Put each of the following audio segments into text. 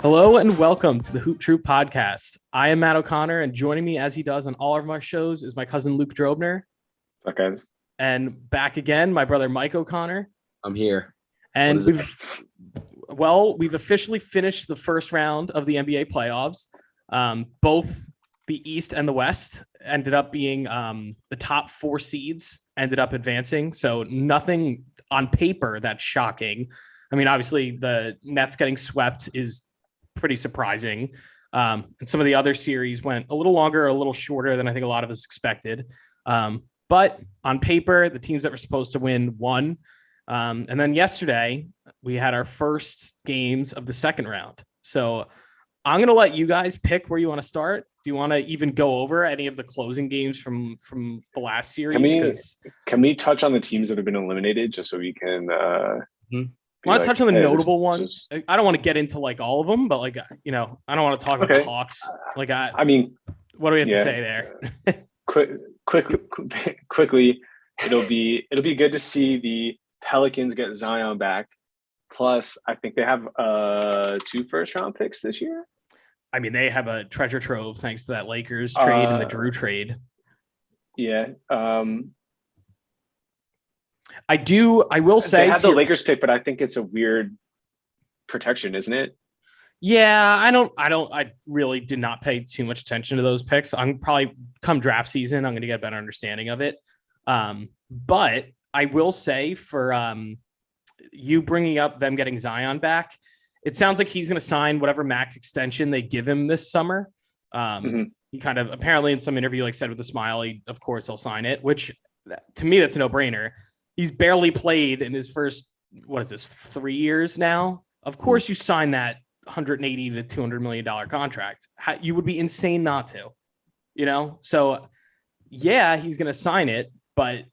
Hello and welcome to the Hoop Troop podcast. I am Matt O'Connor, and joining me as he does on all of our shows is my cousin Luke Drobner. What's up, guys? And back again, my brother Mike O'Connor. I'm here. And we've officially finished the first round of the NBA playoffs. Both the East and the West ended up being the top four seeds ended up advancing. So nothing on paper that's shocking. I mean, obviously the Nets getting swept is pretty surprising. And some of the other series went a little longer, a little shorter than I think a lot of us expected. But on paper, the teams that were supposed to win won. And then yesterday, we had our first games of the second round. So I'm going to let you guys pick where you want to start. Do you want to even go over any of the closing games from the last series? Can we touch on the teams that have been eliminated just so we can want to touch on the notable ones? I don't want to get into like all of them, but like, I don't want to talk about the Hawks. Like, what do we have to say there? Quickly, it'll be good to see the Pelicans get Zion back. Plus, I think they have 2 first-round picks this year. I mean, they have a treasure trove thanks to that Lakers trade and the Drew trade. Yeah. I will say they have the Lakers pick, but I think it's a weird protection, isn't it? Yeah, I really did not pay too much attention to those picks. I'm probably come draft season, I'm going to get a better understanding of it. But I will say for you bringing up them getting Zion back, it sounds like he's going to sign whatever max extension they give him this summer. He kind of apparently in some interview, like said with a smile, of course he'll sign it, which to me, that's a no-brainer. He's barely played in his first, 3 years now. Of course you sign that $180 to $200 million contract. You would be insane not to, So yeah, he's going to sign it, but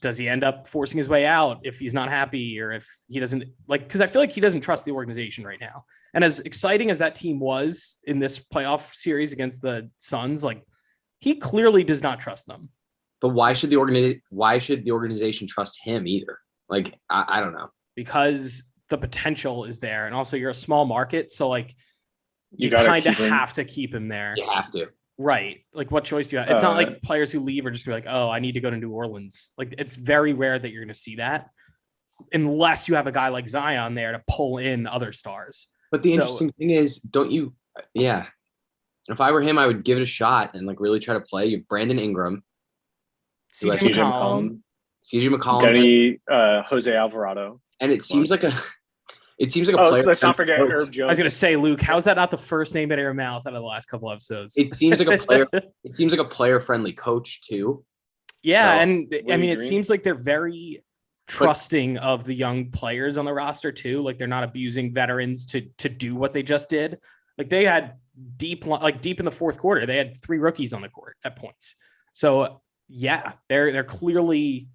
does he end up forcing his way out if he's not happy or if he doesn't because I feel like he doesn't trust the organization right now. And as exciting as that team was in this playoff series against the Suns, he clearly does not trust them. But why should the organization trust him either? I don't know. Because the potential is there. And also you're a small market. So you kind of have to keep him there. You have to. Right. What choice do you have? It's not like players who leave are just like, oh, I need to go to New Orleans. It's very rare that you're going to see that unless you have a guy like Zion there to pull in other stars. But the interesting thing is, if I were him, I would give it a shot and really try to play. You have Brandon Ingram, CJ McCollum, Denny, Jose Alvarado. And it seems like a player. Let's not forget Herb Jones. I was going to say, Luke, how's that not the first name out of your mouth out of the last couple episodes? It seems like a player. It seems like a player-friendly coach too. Yeah, so, and I mean, it seems like they're very trusting of the young players on the roster too. They're not abusing veterans to do what they just did. They had deep in the fourth quarter, they had 3 rookies on the court at points. So yeah, they're clearly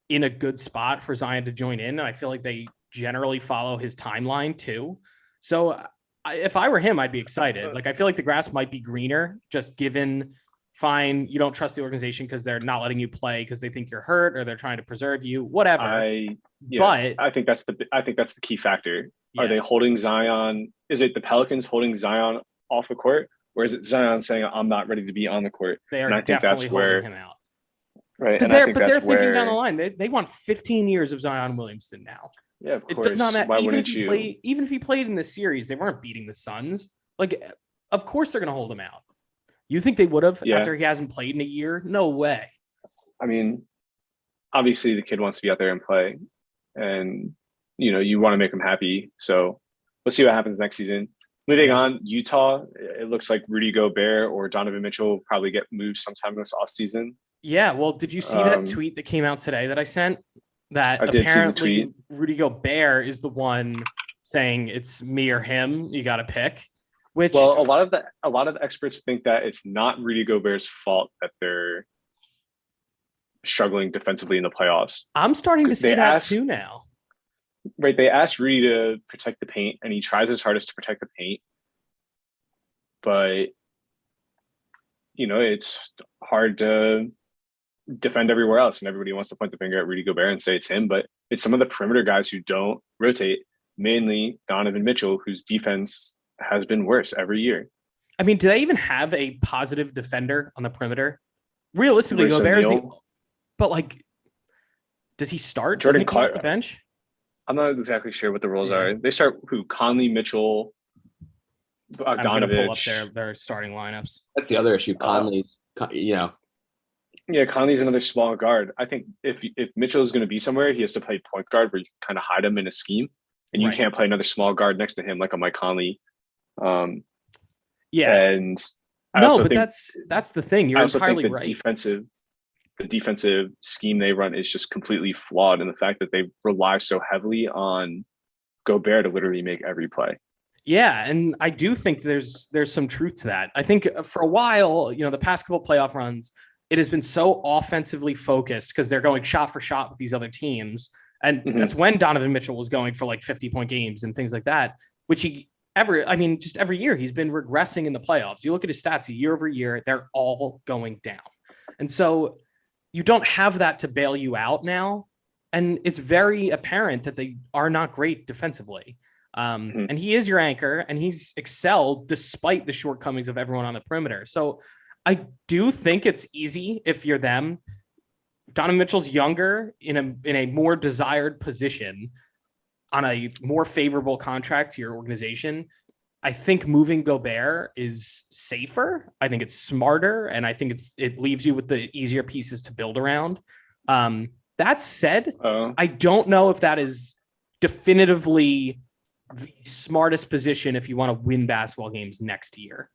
in a good spot for Zion to join in. And I feel like they generally follow his timeline too. So if I were him, I'd be excited. I feel like the grass might be greener, just given fine, you don't trust the organization because they're not letting you play because they think you're hurt or they're trying to preserve you, whatever. But I think that's the key factor. Yeah. Are they holding Zion? Is it the Pelicans holding Zion off the court, or is it Zion saying I'm not ready to be on the court? They are definitely holding him out. Right. Because they're thinking down the line. They want 15 years of Zion Williamson now. Yeah, of course. It does not matter. Why wouldn't you? Even if he played in this series, they weren't beating the Suns. Of course they're going to hold him out. You think they would have after he hasn't played in a year? No way. I mean, obviously the kid wants to be out there and play, and you want to make him happy. So let's see what happens next season. Moving on, Utah. It looks like Rudy Gobert or Donovan Mitchell will probably get moved sometime this offseason. Yeah. Well, did you see that tweet that came out today that I sent? That apparently Rudy Gobert is the one saying it's me or him. You got to pick. A lot of the experts think that it's not Rudy Gobert's fault that they're struggling defensively in the playoffs. I'm starting to see that too now. Right, they asked Rudy to protect the paint, and he tries his hardest to protect the paint. But it's hard to defend everywhere else, and everybody wants to point the finger at Rudy Gobert and say it's him, but it's some of the perimeter guys who don't rotate, mainly Donovan Mitchell, whose defense has been worse every year. I mean, do they even have a positive defender on the perimeter? Realistically, Royce Gobert is O'Neal, but like, does he start? Doesn't Jordan he come off Clark. the bench? I'm not exactly sure what the roles Yeah. are. They start who? Conley, Mitchell, I'm going to pull up Bogdanovich. their starting lineups. That's the other issue. Uh, Conley's, yeah, Conley's another small guard. I think if Mitchell is going to be somewhere, he has to play point guard where you kind of hide him in a scheme, and you Right. can't play another small guard next to him like a Mike Conley. Yeah. And I No, also but think that's the thing. You're I also think entirely right. the defensive scheme they run is just completely flawed in the fact that they rely so heavily on Gobert to literally make every play. Yeah, and I do think there's some truth to that. I think for a while, the past couple playoff runs, it has been so offensively focused because they're going shot for shot with these other teams. And that's when Donovan Mitchell was going for like 50-point games and things like that, which just every year he's been regressing in the playoffs. You look at his stats year over year, they're all going down. And so you don't have that to bail you out now. And it's very apparent that they are not great defensively. And he is your anchor, and he's excelled despite the shortcomings of everyone on the perimeter. So I do think it's easy if you're them. Donovan Mitchell's younger in a more desired position on a more favorable contract to your organization. I think moving Gobert is safer. I think it's smarter, and I think it leaves you with the easier pieces to build around. That said, I don't know if that is definitively the smartest position if you want to win basketball games next year.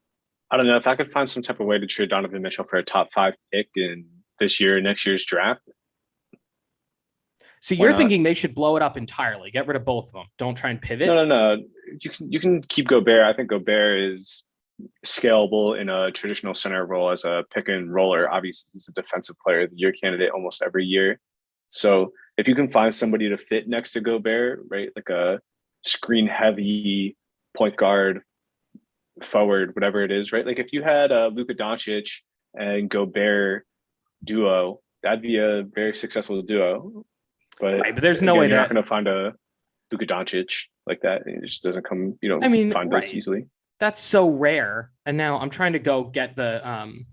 I don't know if I could find some type of way to trade Donovan Mitchell for a top 5 pick in this year, next year's draft. So you're thinking they should blow it up entirely, get rid of both of them. Don't try and pivot. No. You can keep Gobert. I think Gobert is scalable in a traditional center role as a pick and roller. Obviously, he's a defensive player of the year candidate almost every year. So if you can find somebody to fit next to Gobert, right, like a screen heavy point guard, forward, whatever it is, right? Like if you had a Luka Doncic and Gobert duo, that'd be a very successful duo. But there's no way you're not going to find a Luka Doncic like that. It just doesn't come. You don't find those easily. That's so rare. And now I'm trying to go get the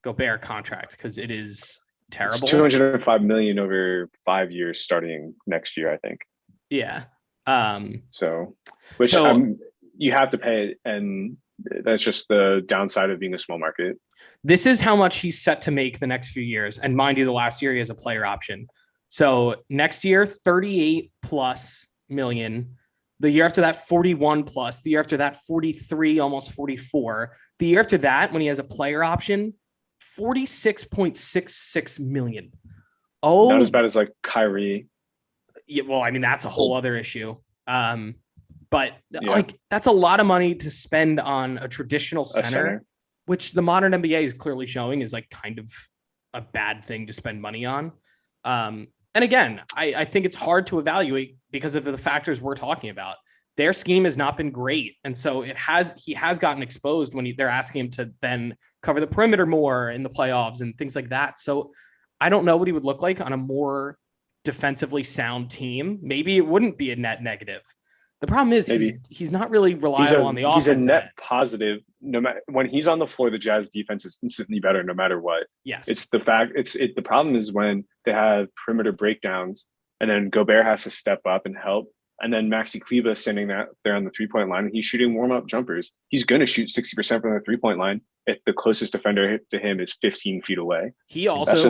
Gobert contract because it is terrible. It's $205 million over 5 years, starting next year, I think. Yeah. You have to pay it, and that's just the downside of being a small market. This is how much he's set to make the next few years. And mind you, the last year he has a player option. So next year, 38 plus million. The year after that, 41 plus. The year after that, 43, almost 44. The year after that, when he has a player option, 46.66 million. Oh, not as bad as like Kyrie. Yeah, well, I mean, that's a whole other issue. But that's a lot of money to spend on a traditional center, which the modern NBA is clearly showing is like kind of a bad thing to spend money on. And again, I think it's hard to evaluate because of the factors we're talking about. Their scheme has not been great. And so he has gotten exposed when they're asking him to then cover the perimeter more in the playoffs and things like that. So I don't know what he would look like on a more defensively sound team. Maybe it wouldn't be a net negative. The problem is he's not really reliable on the offense. He's a net positive. No matter when he's on the floor, the Jazz defense is instantly better, no matter what. Yes, it's the fact. The problem is when they have perimeter breakdowns, and then Gobert has to step up and help, and then Maxi Kleber is standing there on the 3-point line, and he's shooting warm up jumpers. He's going to shoot 60% from the 3-point line if the closest defender to him is 15 feet away. He also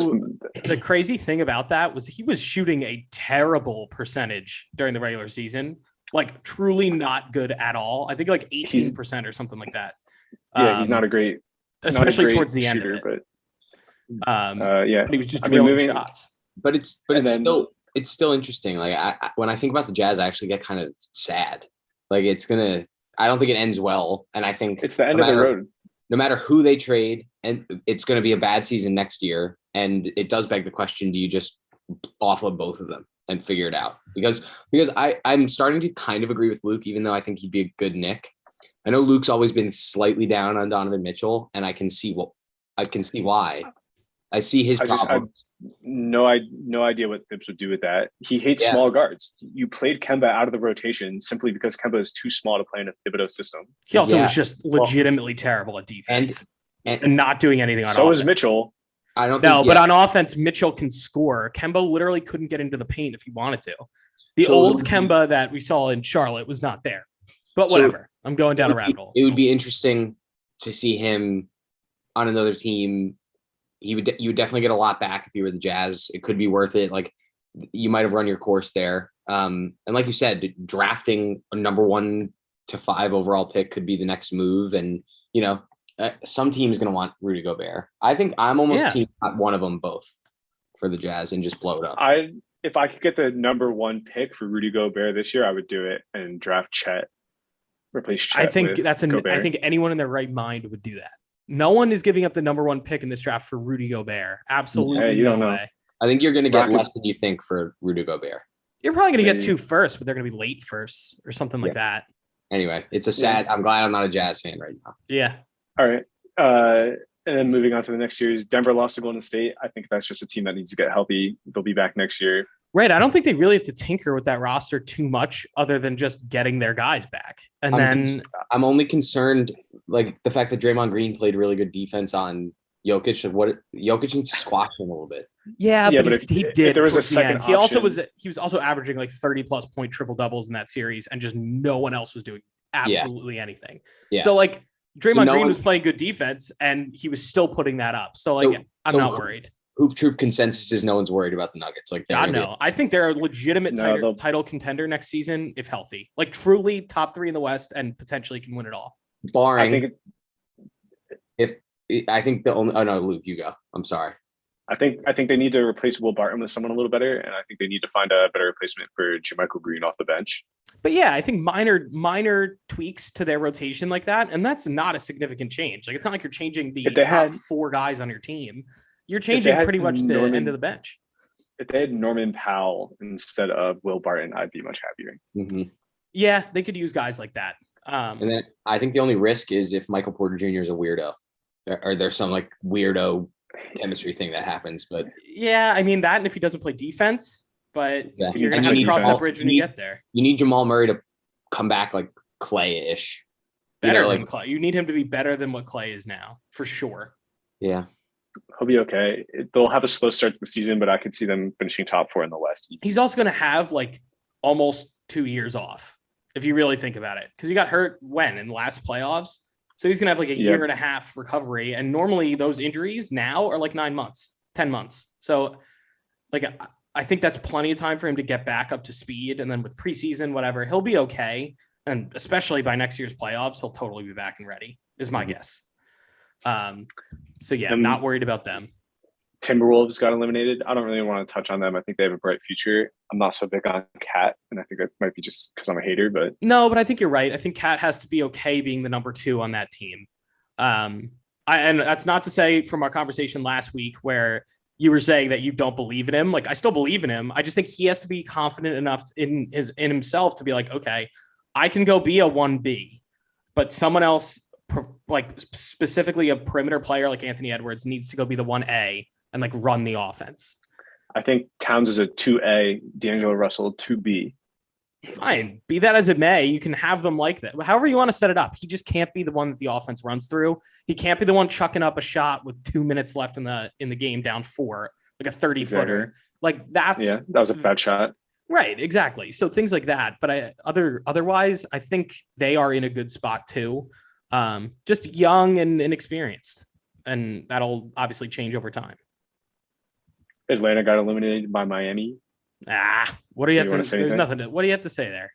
the crazy thing about that was he was shooting a terrible percentage during the regular season. Like truly not good at all. I think like 18% or something like that. Yeah, he's not a great, especially towards the shooter, end of it. But he was just drilling shots. But it's still interesting. Like when I think about the Jazz, I actually get kind of sad. Like I don't think it ends well, and I think it's the end of the road. No matter who they trade, and it's going to be a bad season next year, and it does beg the question: do you just offload both of them and figure it out? Because I'm starting to kind of agree with Luke, even though I think he'd be a good Nick. I know Luke's always been slightly down on Donovan Mitchell, and I can see why. I see his problem. no idea what Thibs would do with that. He hates Yeah. small guards. You played Kemba out of the rotation simply because Kemba is too small to play in a Thibodeau system. He also Yeah. was just legitimately terrible at defense and not doing anything on So offense. is Mitchell. I don't No, think, but yeah. on offense, Mitchell can score. Kemba literally couldn't get into the paint if he wanted to. The So old Kemba that we saw in Charlotte was not there. But whatever. I'm going down a rabbit hole. It would be interesting to see him on another team. You would definitely get a lot back if you were the Jazz. It could be worth it. Like, you might have run your course there. And like you said, drafting a number 1 to 5 overall pick could be the next move. And, you know, some team's going to want Rudy Gobert. I think I'm almost team one of them both for the Jazz and just blow it up. If I could get the number 1 pick for Rudy Gobert this year, I would do it and draft Chet. Replace Chet. I think with Gobert. I think anyone in their right mind would do that. No one is giving up the number 1 pick in this draft for Rudy Gobert. Absolutely you no don't know. way. I think you're going to get less than you think for Rudy Gobert. You're probably going to get 2 first, but they're going to be late first or something like that. Anyway, it's a sad. I'm glad I'm not a Jazz fan right now. Yeah. All right. And then moving on to the next series, Denver lost to Golden State. I think that's just a team that needs to get healthy. They'll be back next year. Right. I don't think they really have to tinker with that roster too much other than just getting their guys back. And I'm only concerned, like, the fact that Draymond Green played really good defense on Jokic. Jokic needs to squash him a little bit. Yeah, but he did. If there was a second option, he was also averaging like 30+ point triple doubles in that series, and just no one else was doing absolutely anything. Yeah. So like Draymond Green was playing good defense, and he was still putting that up. So like I'm not worried. Hoop Troop consensus is no one's worried about the Nuggets. Like, God, no. I think they're a legitimate title contender next season if healthy. Like, truly top 3 in the West and potentially can win it all. Barring. I think the only. Oh no, Luke, you go. I'm sorry. I think they need to replace Will Barton with someone a little better, and I think they need to find a better replacement for JaMychal Green off the bench. But yeah, I think minor tweaks to their rotation like that, and that's not a significant change. Like, it's not like you're changing the top 4 guys on your team. You're changing pretty much the end of the bench. If they had Norman Powell instead of Will Barton, I'd be much happier. Mm-hmm. Yeah, they could use guys like that. And then I think the only risk is if Michael Porter Jr. is a weirdo, or there's some like weirdo chemistry thing that happens. But yeah, I mean that, and if he doesn't play defense, but you're gonna have to cross that bridge when you get there. You need Jamal Murray to come back like Clay-ish. Better than Clay. You need him to be better than what Clay is now, for sure. Yeah. He'll be okay. They'll have a slow start to the season, but I could see them finishing top 4 in the West. He's also going to have like almost 2 years off, if you really think about it, because he got hurt in the last playoffs. So he's going to have like a year and a half recovery. And normally those injuries now are like 9 months, 10 months. So like, I think that's plenty of time for him to get back up to speed. And then with preseason, whatever, he'll be okay. And especially by next year's playoffs, he'll totally be back and ready is my guess. So yeah, I'm not worried about them. Timberwolves got eliminated. I don't really want to touch on them. I think they have a bright future. I'm not so big on Cat, and I think that might be just because I'm a hater. But no, but I think you're right. I think Cat has to be okay being the number 2 on that team. And that's not to say from our conversation last week where you were saying that you don't believe in him. Like, I still believe in him. I just think he has to be confident enough in himself to be like, okay, I can go be a 1B, but someone else, like specifically a perimeter player like Anthony Edwards, needs to go be the 1A and like run the offense. I think Towns is a 2A, D'Angelo Russell 2B. Fine, be that as it may, you can have them like that. However you want to set it up. He just can't be the one that the offense runs through. He can't be the one chucking up a shot with 2 minutes left in the game down 4, like a 30-footer. Like that was a bad shot. Right, exactly. So things like that. But otherwise, I think they are in a good spot too. Just young and inexperienced, and that'll obviously change over time. Atlanta got eliminated by Miami. What do you have to say? There's nothing. What do you have to say there?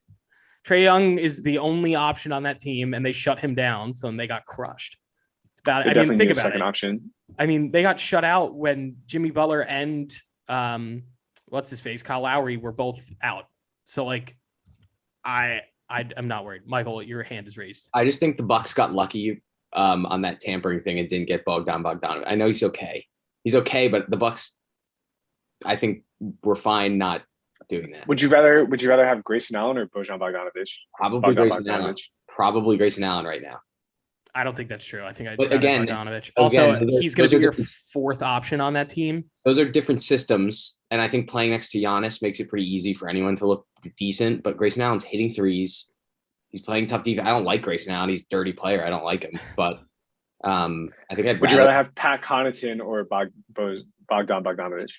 Trae Young is the only option on that team, and they shut him down, so they got crushed. I mean, think about it. Option. I mean, they got shut out when Jimmy Butler and what's his face, Kyle Lowry were both out. So like, I'm not worried. Michael, your hand is raised. I just think the Bucks got lucky on that tampering thing and didn't get Bogdanovic. I know he's okay. He's okay, but the Bucks, I think, were fine not doing that. Would you rather have Grayson Allen or Bojan Bogdanovic? Probably Grayson Allen. Probably Grayson Allen right now. I don't think that's true. I think I'd But rather again, Bogdanovich. Also, he's going to be your different, fourth option on that team. those are different systems, and I think playing next to Giannis makes it pretty easy for anyone to look decent. But Grayson Allen's hitting threes. He's playing tough defense. I don't like Grayson Allen. He's a dirty player. I don't like him. But I think Would you rather have Pat Connaughton or Bogdan Bogdanovich?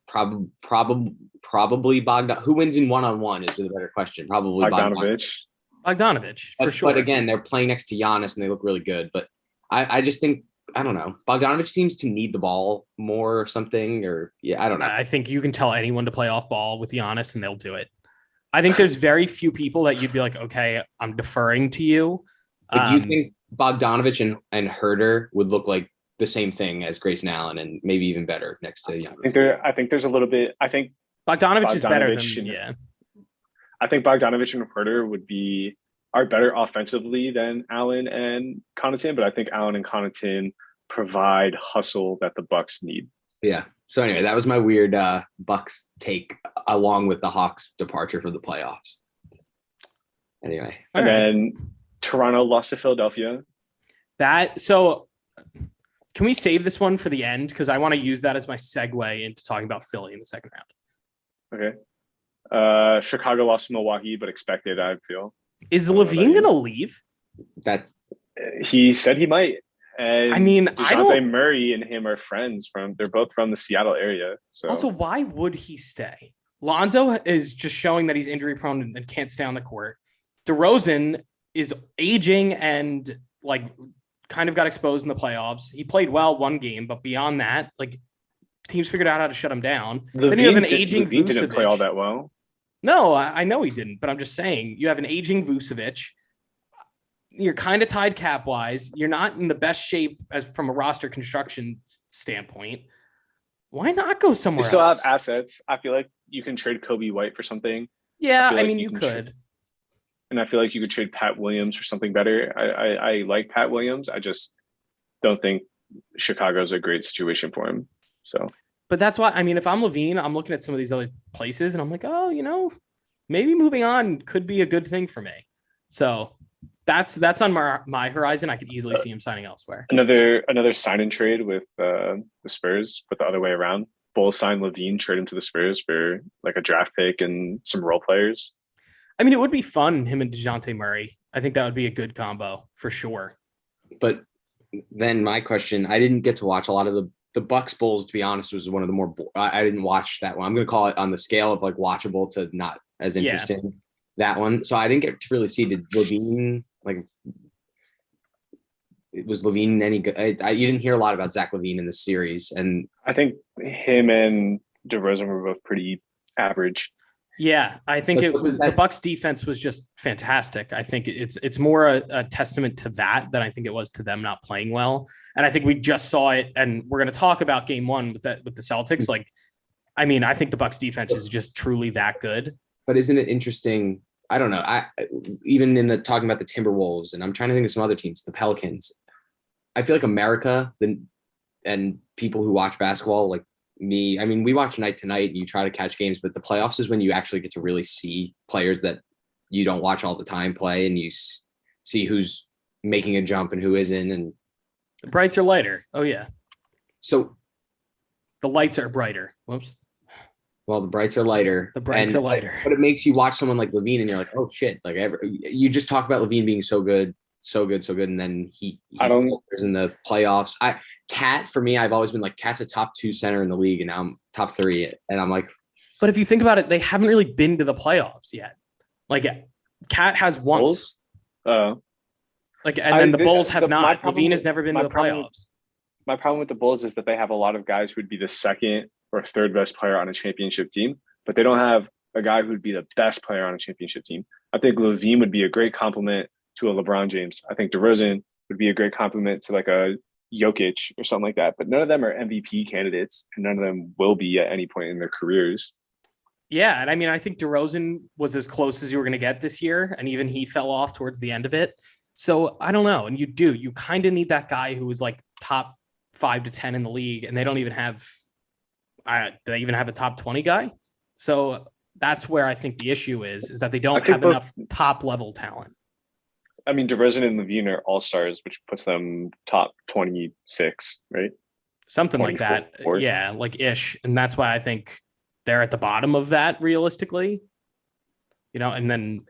Probably Bogdan. Who wins in one-on-one is the better question. Probably Bogdanovich. Bogdanovich, for sure. But again, they're playing next to Giannis and they look really good. But I just think, I don't know. Bogdanovich seems to need the ball more or something, or I don't know. I think you can tell anyone to play off ball with Giannis and they'll do it. I think there's very few people that you'd be like, okay, I'm deferring to you. Do you think Bogdanovich and Herder would look like the same thing as Grayson Allen and maybe even better next to Giannis? I think there's a little bit. I think Bogdanovich is better than I think Bogdanovich and Herder are better offensively than Allen and Connaughton, but I think Allen and Connaughton provide hustle that the Bucks need. Yeah. So anyway, that was my weird Bucks take along with the Hawks departure for the playoffs. Anyway. And then Toronto lost to Philadelphia. So can we save this one for the end? Because I want to use that as my segue into talking about Philly in the second round. Okay. Chicago lost to Milwaukee, but expected, I feel. Is LaVine going to leave? He said he might. And I mean, DeJounte Murray and him are friends they're both from the Seattle area. So also, why would he stay? Lonzo is just showing that he's injury prone and can't stay on the court. DeRozan is aging and kind of got exposed in the playoffs. He played well one game, but beyond that, teams figured out how to shut him down. Then you have an aging Vucevic. Didn't play all that well. No, I know he didn't, but I'm just saying you have an aging Vucevic. You're kind of tied cap wise. You're not in the best shape as from a roster construction standpoint. Why not go somewhere else? You still have assets. I feel like you can trade Kobe White for something. Yeah, I mean, you could. And I feel like you could trade Pat Williams for something better. I like Pat Williams. I just don't think Chicago's a great situation for him. So, but that's why, I mean, if I'm LaVine, I'm looking at some of these other places and I'm like, oh, maybe moving on could be a good thing for me. So that's on my horizon. I could easily see him signing elsewhere. Another sign and trade with the Spurs, but the other way around. Bulls sign LaVine, trade him to the Spurs for a draft pick and some role players. I mean, it would be fun, him and DeJounte Murray. I think that would be a good combo for sure. But then my question, I didn't get to watch a lot of the Bucks Bulls, to be honest, was one of the more, I didn't watch that one. I'm going to call it on the scale of watchable to not as interesting, that one. So I didn't get to really see, did LaVine, was LaVine any good? You didn't hear a lot about Zach LaVine in the series. And I think him and DeRozan were both pretty average. Yeah, I think the Bucks defense was just fantastic. I think it's more a testament to that than I think it was to them not playing well. And I think we just saw it, and we're going to talk about game one with the Celtics. I think the Bucks defense is just truly that good. But isn't it interesting? I don't know. Even in talking about the Timberwolves, and I'm trying to think of some other teams, the Pelicans. I feel like America and people who watch basketball, like me, I mean, we watch night to night and you try to catch games, but the playoffs is when you actually get to really see players that you don't watch all the time play, and you see who's making a jump and who isn't. And the brights are lighter. Oh yeah. So the lights are brighter. Whoops. Well, the brights are lighter. The brights are lighter. But it makes you watch someone like LaVine and you're like, oh shit. You just talk about LaVine being so good. And then he falters in the playoffs. Cat, for me, I've always been Cat's a top 2 center in the league, and now I'm top 3. And I'm like, but if you think about it, they haven't really been to the playoffs yet. Cat has once. And then the Bulls have not. LaVine has never been to the playoffs. My problem with the Bulls is that they have a lot of guys who would be the second or third best player on a championship team, but they don't have a guy who would be the best player on a championship team. I think LaVine would be a great compliment to a LeBron James. I think DeRozan would be a great compliment to a Jokic or something like that. But none of them are MVP candidates, and none of them will be at any point in their careers. Yeah, and I mean, I think DeRozan was as close as you were going to get this year, and even he fell off towards the end of it. So I don't know. And you kind of need that guy who was top 5 to 10 in the league, and they don't even have. Do they even have a top 20 guy? So that's where I think the issue is that they don't have enough top level talent. I mean, DeRozan and Levine are all stars, which puts them top 26, right? Something like that. 24. Yeah, like ish. And that's why I think they're at the bottom of that realistically, and then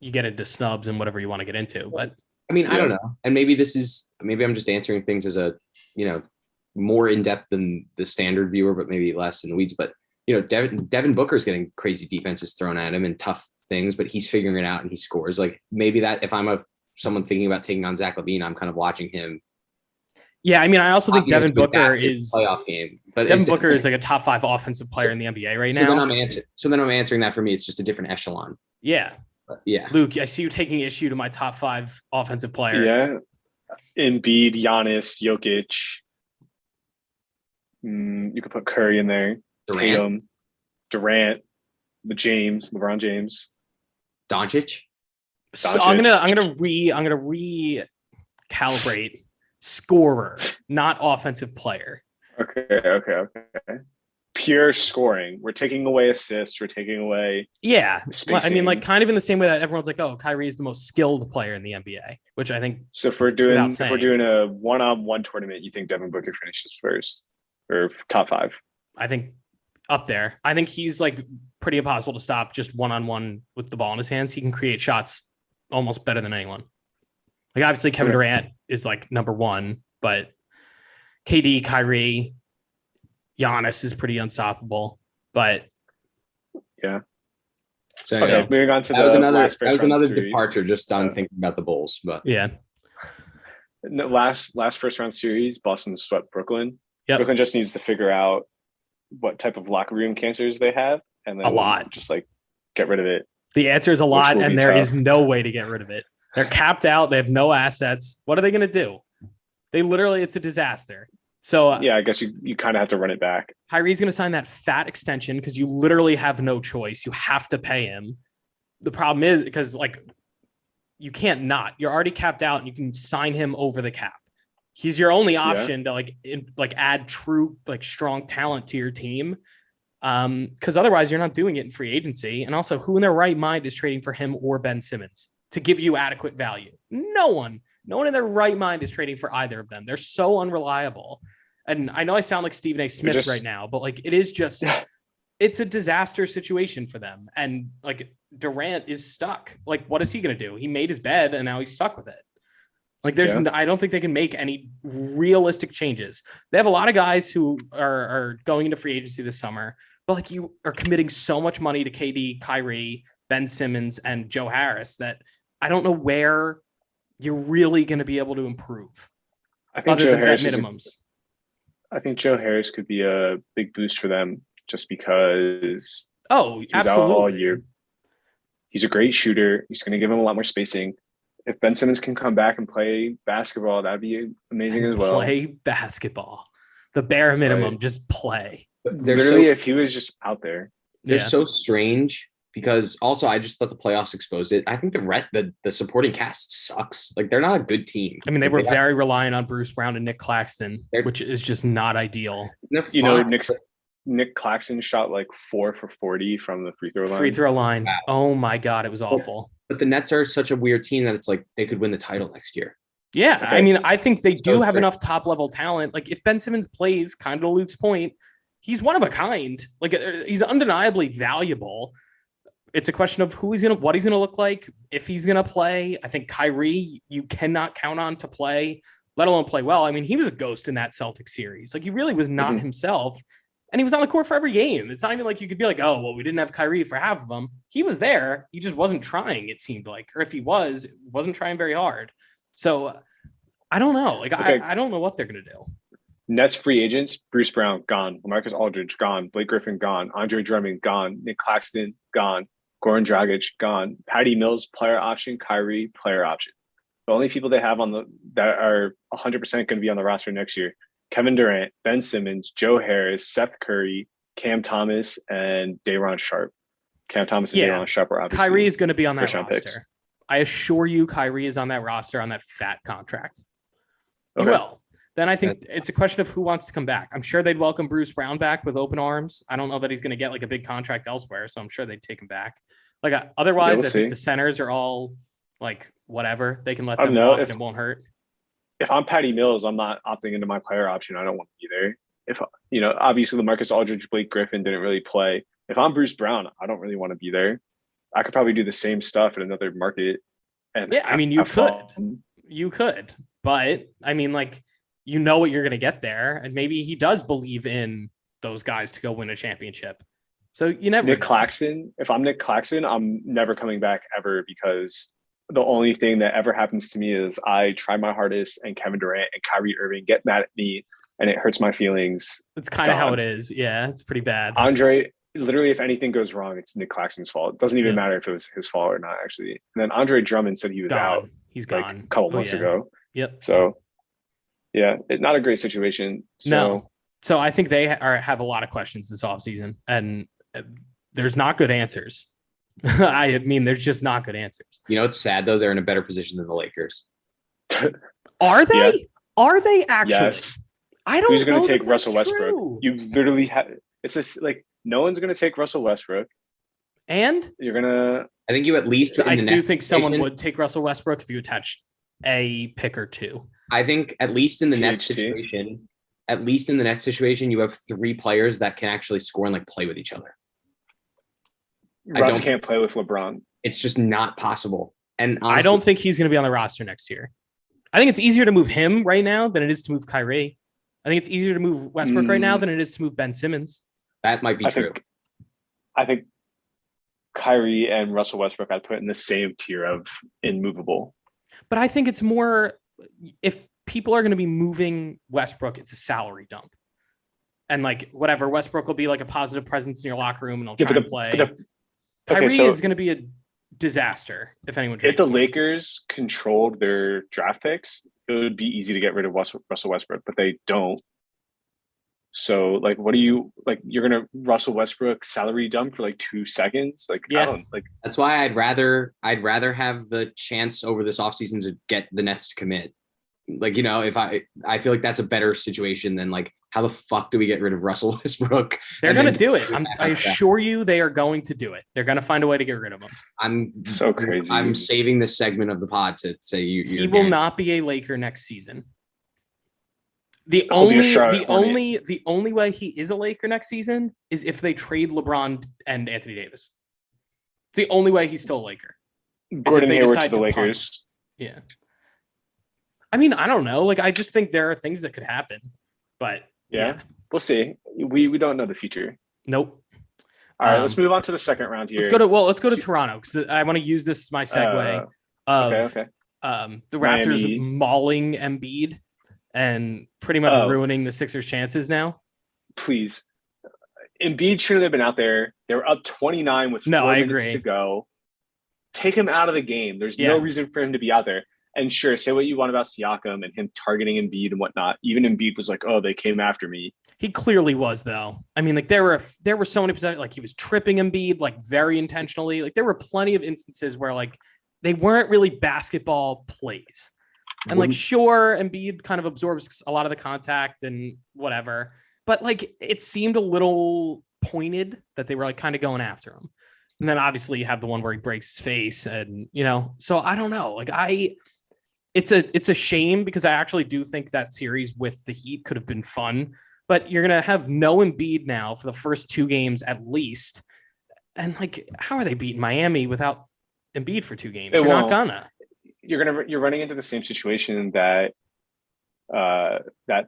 you get into snubs and whatever you want to get into. But I mean, I don't know. And maybe I'm just answering things as a, more in depth than the standard viewer, but maybe less in the weeds. But, Devin Booker's getting crazy defenses thrown at him and tough things, but he's figuring it out and he scores. Like maybe that if I'm someone thinking about taking on Zach LaVine, I'm kind of watching him. Yeah, I mean, I also think Devin Booker is playoff game, but Devin Booker is like a top 5 offensive player in the NBA right now. So then I'm answering that. For me, it's just a different echelon. Yeah. But yeah. Luke, I see you taking issue to my top 5 offensive player. Yeah. Embiid, Giannis, Jokic. You could put Curry in there. Tatum, Durant, LeBron James, Doncic. So I'm gonna recalibrate scorer, not offensive player. Okay. Pure scoring. We're taking away assists. We're taking away. Yeah, spacing. I mean, like kind of in the same way that everyone's like, "Oh, Kyrie is the most skilled player in the NBA," which I think. So if we're doing a one-on-one tournament, you think Devin Booker finishes first or top 5? I think up there. I think he's like pretty impossible to stop just one-on-one with the ball in his hands. He can create shots almost better than anyone. Like obviously Kevin Durant is like number 1, but KD, Kyrie, Giannis is pretty unstoppable. But yeah. So okay, moving on to that was another departure just on thinking about the Bulls. But yeah. No, last first round series, Boston swept Brooklyn. Yep. Brooklyn just needs to figure out what type of locker room cancers they have, and then a lot. Just like get rid of it. The answer is a lot, and there is no way to get rid of it. They're capped out. They have no assets. What are they going to do? It's a disaster. So yeah, I guess you kind of have to run it back. Kyrie's going to sign that fat extension because you literally have no choice. You have to pay him. The problem is because you can't not. You're already capped out, and you can sign him over the cap. He's your only option to add true strong talent to your team. Because otherwise you're not doing it in free agency. And also, who in their right mind is trading for him or Ben Simmons to give you adequate value? No one in their right mind is trading for either of them. They're so unreliable. And I know I sound like Stephen A. Smith right now, but it is just, it's a disaster situation for them. And Durant is stuck. What is he going to do? He made his bed and now he's stuck with it. I don't think they can make any realistic changes. They have a lot of guys who are going into free agency this summer, but you are committing so much money to KD, Kyrie, Ben Simmons, and Joe Harris that I don't know where you're really going to be able to improve. I think Joe Harris minimums. I think Joe Harris could be a big boost for them just because. Oh, he's absolutely. Out all year. He's a great shooter. He's going to give him a lot more spacing. If Ben Simmons can come back and play basketball, that'd be amazing as well. Play basketball. The bare minimum, just play. Literally, if he was just out there. They're so strange because also I just thought the playoffs exposed it. I think the supporting cast sucks. They're not a good team. I mean, they were very reliant on Bruce Brown and Nick Claxton, which is just not ideal. Nick Claxton shot 4 for 40 from the free throw line. Wow. Oh my God, it was awful. But the Nets are such a weird team that it's they could win the title next year. Yeah, okay. I mean, I think they do have enough top level talent. If Ben Simmons plays, kind of to Luke's point, he's one of a kind. He's undeniably valuable. It's a question of what he's gonna look like, if he's gonna play. I think Kyrie, you cannot count on to play, let alone play well. I mean, he was a ghost in that Celtics series. He really was not himself. And he was on the court for every game. It's not even you could be oh, well, we didn't have Kyrie for half of them. He was there. He just wasn't trying, it seemed like. Or if he wasn't trying very hard. So I don't know. I don't know what they're going to do. Nets free agents, Bruce Brown, gone. LaMarcus Aldridge, gone. Blake Griffin, gone. Andre Drummond, gone. Nick Claxton, gone. Goran Dragic, gone. Patty Mills, player option. Kyrie, player option. The only people they have that are 100% going to be on the roster next year, Kevin Durant, Ben Simmons, Joe Harris, Seth Curry, Cam Thomas, and Day'Ron Sharpe. Cam Thomas and Day'Ron Sharpe are obviously Kyrie is going to be on that roster. Picks. I assure you Kyrie is on that roster on that fat contract. He will. Then I think it's a question of who wants to come back. I'm sure they'd welcome Bruce Brown back with open arms. I don't know that he's going to get a big contract elsewhere, so I'm sure they'd take him back. Otherwise, I think the centers are all Like whatever, they can let I don't them know walk if and it won't hurt. I'm Patty Mills, I'm not opting into my player option. I don't want to be there. If obviously LaMarcus Aldridge, Blake Griffin didn't really play. If I'm Bruce Brown, I don't really want to be there. I could probably do the same stuff in another market and Yeah, I mean you could, but I mean like you know what you're gonna get there, and maybe he does believe in those guys to go win a championship. So you never Nick know. Claxton. If I'm Nick Claxton, I'm never coming back ever because the only thing that ever happens to me is I try my hardest and Kevin Durant and Kyrie Irving get mad at me and it hurts my feelings. It's kind of how it is. Yeah, it's pretty bad. Andre, literally, if anything goes wrong, it's Nick Claxton's fault. It doesn't even matter if it was his fault or not, actually. And then Andre Drummond said he was out. He's like gone a couple months ago. Yep. So, yeah, not a great situation. So, no. So I think they have a lot of questions this offseason, and there's not good answers. I mean, there's just not good answers. You know, it's sad though. They're in a better position than the Lakers. Are they? Yeah. Are they actually? Yes. I don't. Who's going to take Russell Westbrook? True. You literally have. It's just like no one's going to take Russell Westbrook, and you're gonna. I think you at least. I do think someone would take Russell Westbrook if you attach a pick or two. I think at least in the Nets THT. situation, you have 3 players that can actually score and like play with each other. Russ can't play with LeBron. It's just not possible. And honestly, I don't think he's going to be on the roster next year. I think it's easier to move him right now than it is to move Kyrie. I think it's easier to move Westbrook right now than it is to move Ben Simmons. That might be true. I think Kyrie and Russell Westbrook I'd put in the same tier of immovable. But I think it's more if people are going to be moving Westbrook, it's a salary dump. And like whatever, Westbrook will be like a positive presence in your locker room and he'll try to play. Kyrie is going to be a disaster if anyone. If the Lakers controlled their draft picks, it would be easy to get rid of Russell Westbrook, but they don't. So, like, what do you like? You're gonna Russell Westbrook salary dump for like 2 seconds? Like, yeah. I don't like. That's why I'd rather have the chance over this offseason to get the Nets to commit. Like, you know, if I feel like that's a better situation than like, how the fuck do we get rid of Russell Westbrook? They're going to do it. I assure you they are going to do it. They're going to find a way to get rid of him. I'm so crazy. I'm saving this segment of the pod to say he will not be a Laker next season. The only way he is a Laker next season is if they trade LeBron and Anthony Davis. It's the only way he's still a Laker. Gordon Hayward to the Lakers. Yeah. I mean, I don't know. Like, I just think there are things that could happen, but yeah. We'll see. We don't know the future. Nope. All right, let's move on to the second round here. Let's go to Toronto because I want to use this as my segue of the Raptors Miami. mauling Embiid and pretty much ruining the Sixers' chances now. Please, Embiid shouldn't have been out there. They were up 29 with 4 minutes to go. Take him out of the game. There's no reason for him to be out there. And sure, say what you want about Siakam and him targeting Embiid and whatnot. Even Embiid was like, "Oh, they came after me." He clearly was, though. I mean, like there were so many percent, like he was tripping Embiid, like very intentionally. Like there were plenty of instances where like they weren't really basketball plays. And like, sure, Embiid kind of absorbs a lot of the contact and whatever, but like it seemed a little pointed that they were like kind of going after him. And then obviously you have the one where he breaks his face, and so I don't know. Like it's a shame because I actually do think that series with the Heat could have been fun, but you're going to have no Embiid now for the first 2 games at least. And like, how are they beating Miami without Embiid for 2 games? You're not gonna. You're running into the same situation that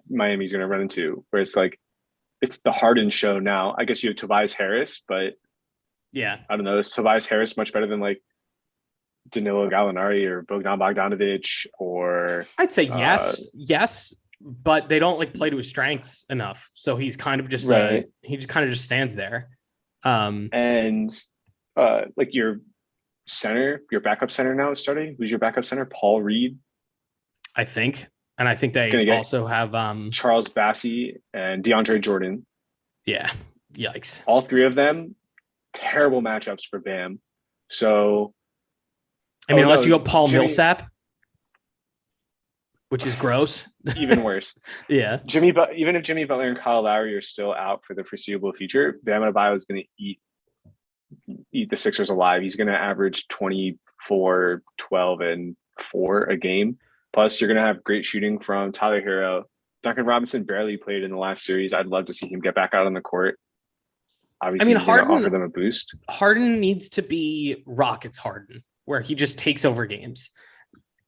Miami's going to run into, where it's like, it's the Harden show now. I guess you have Tobias Harris, but yeah, I don't know. Is Tobias Harris much better than like Danilo Gallinari or Bogdan Bogdanovic? Or I'd say yes, but they don't like play to his strengths enough. So he's kind of just he just kind of just stands there. And like your backup center now is starting. Who's your backup center? Paul Reed, I think, and I think they also have Charles Bassey and DeAndre Jordan. Yeah, yikes! All 3 of them terrible matchups for Bam. So. I mean, unless you go Paul Millsap, which is gross. Even worse. Yeah. Even if Jimmy Butler and Kyle Lowry are still out for the foreseeable future, Bam Adebayo is going to eat the Sixers alive. He's going to average 24 4, 12, and 4 a game. Plus, you're going to have great shooting from Tyler Hero. Duncan Robinson barely played in the last series. I'd love to see him get back out on the court. Obviously, he's going to offer them a boost. Harden needs to be Rockets Harden, where he just takes over games.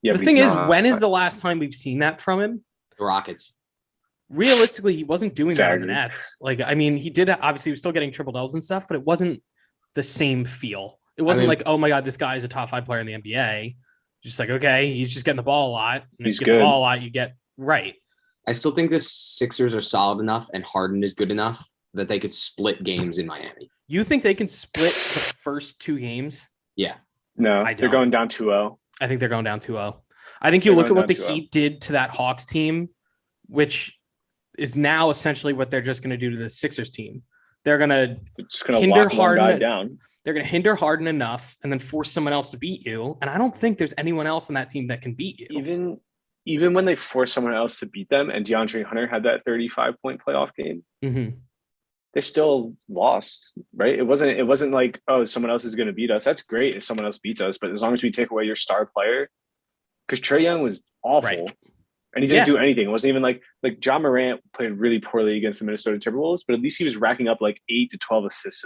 Yeah, the thing is, when is the last time we've seen that from him? The Rockets. Realistically, he wasn't doing that on the Nets. Like, I mean, he did, obviously, he was still getting triple doubles and stuff, but it wasn't the same feel. It wasn't like, oh my God, this guy is a top 5 player in the NBA. Just like, okay, he's just getting the ball a lot. And he's get the ball a lot, you get right. I still think the Sixers are solid enough and Harden is good enough that they could split games in Miami. You think they can split the first 2 games? Yeah. No, they're going down 2-0. I think they're going down 2-0. I think you look at what the Heat did to that Hawks team, which is now essentially what they're just going to do to the Sixers team. They're going to hinder Harden down. They're going to hinder Harden enough and then force someone else to beat you. And I don't think there's anyone else on that team that can beat you. Even when they force someone else to beat them, and DeAndre Hunter had that 35-point playoff game, they still lost, right? It wasn't like, oh, someone else is going to beat us. That's great if someone else beats us, but as long as we take away your star player, because Trae Young was awful, and he didn't do anything. It wasn't even like John Morant played really poorly against the Minnesota Timberwolves, but at least he was racking up like 8 to 12 assists,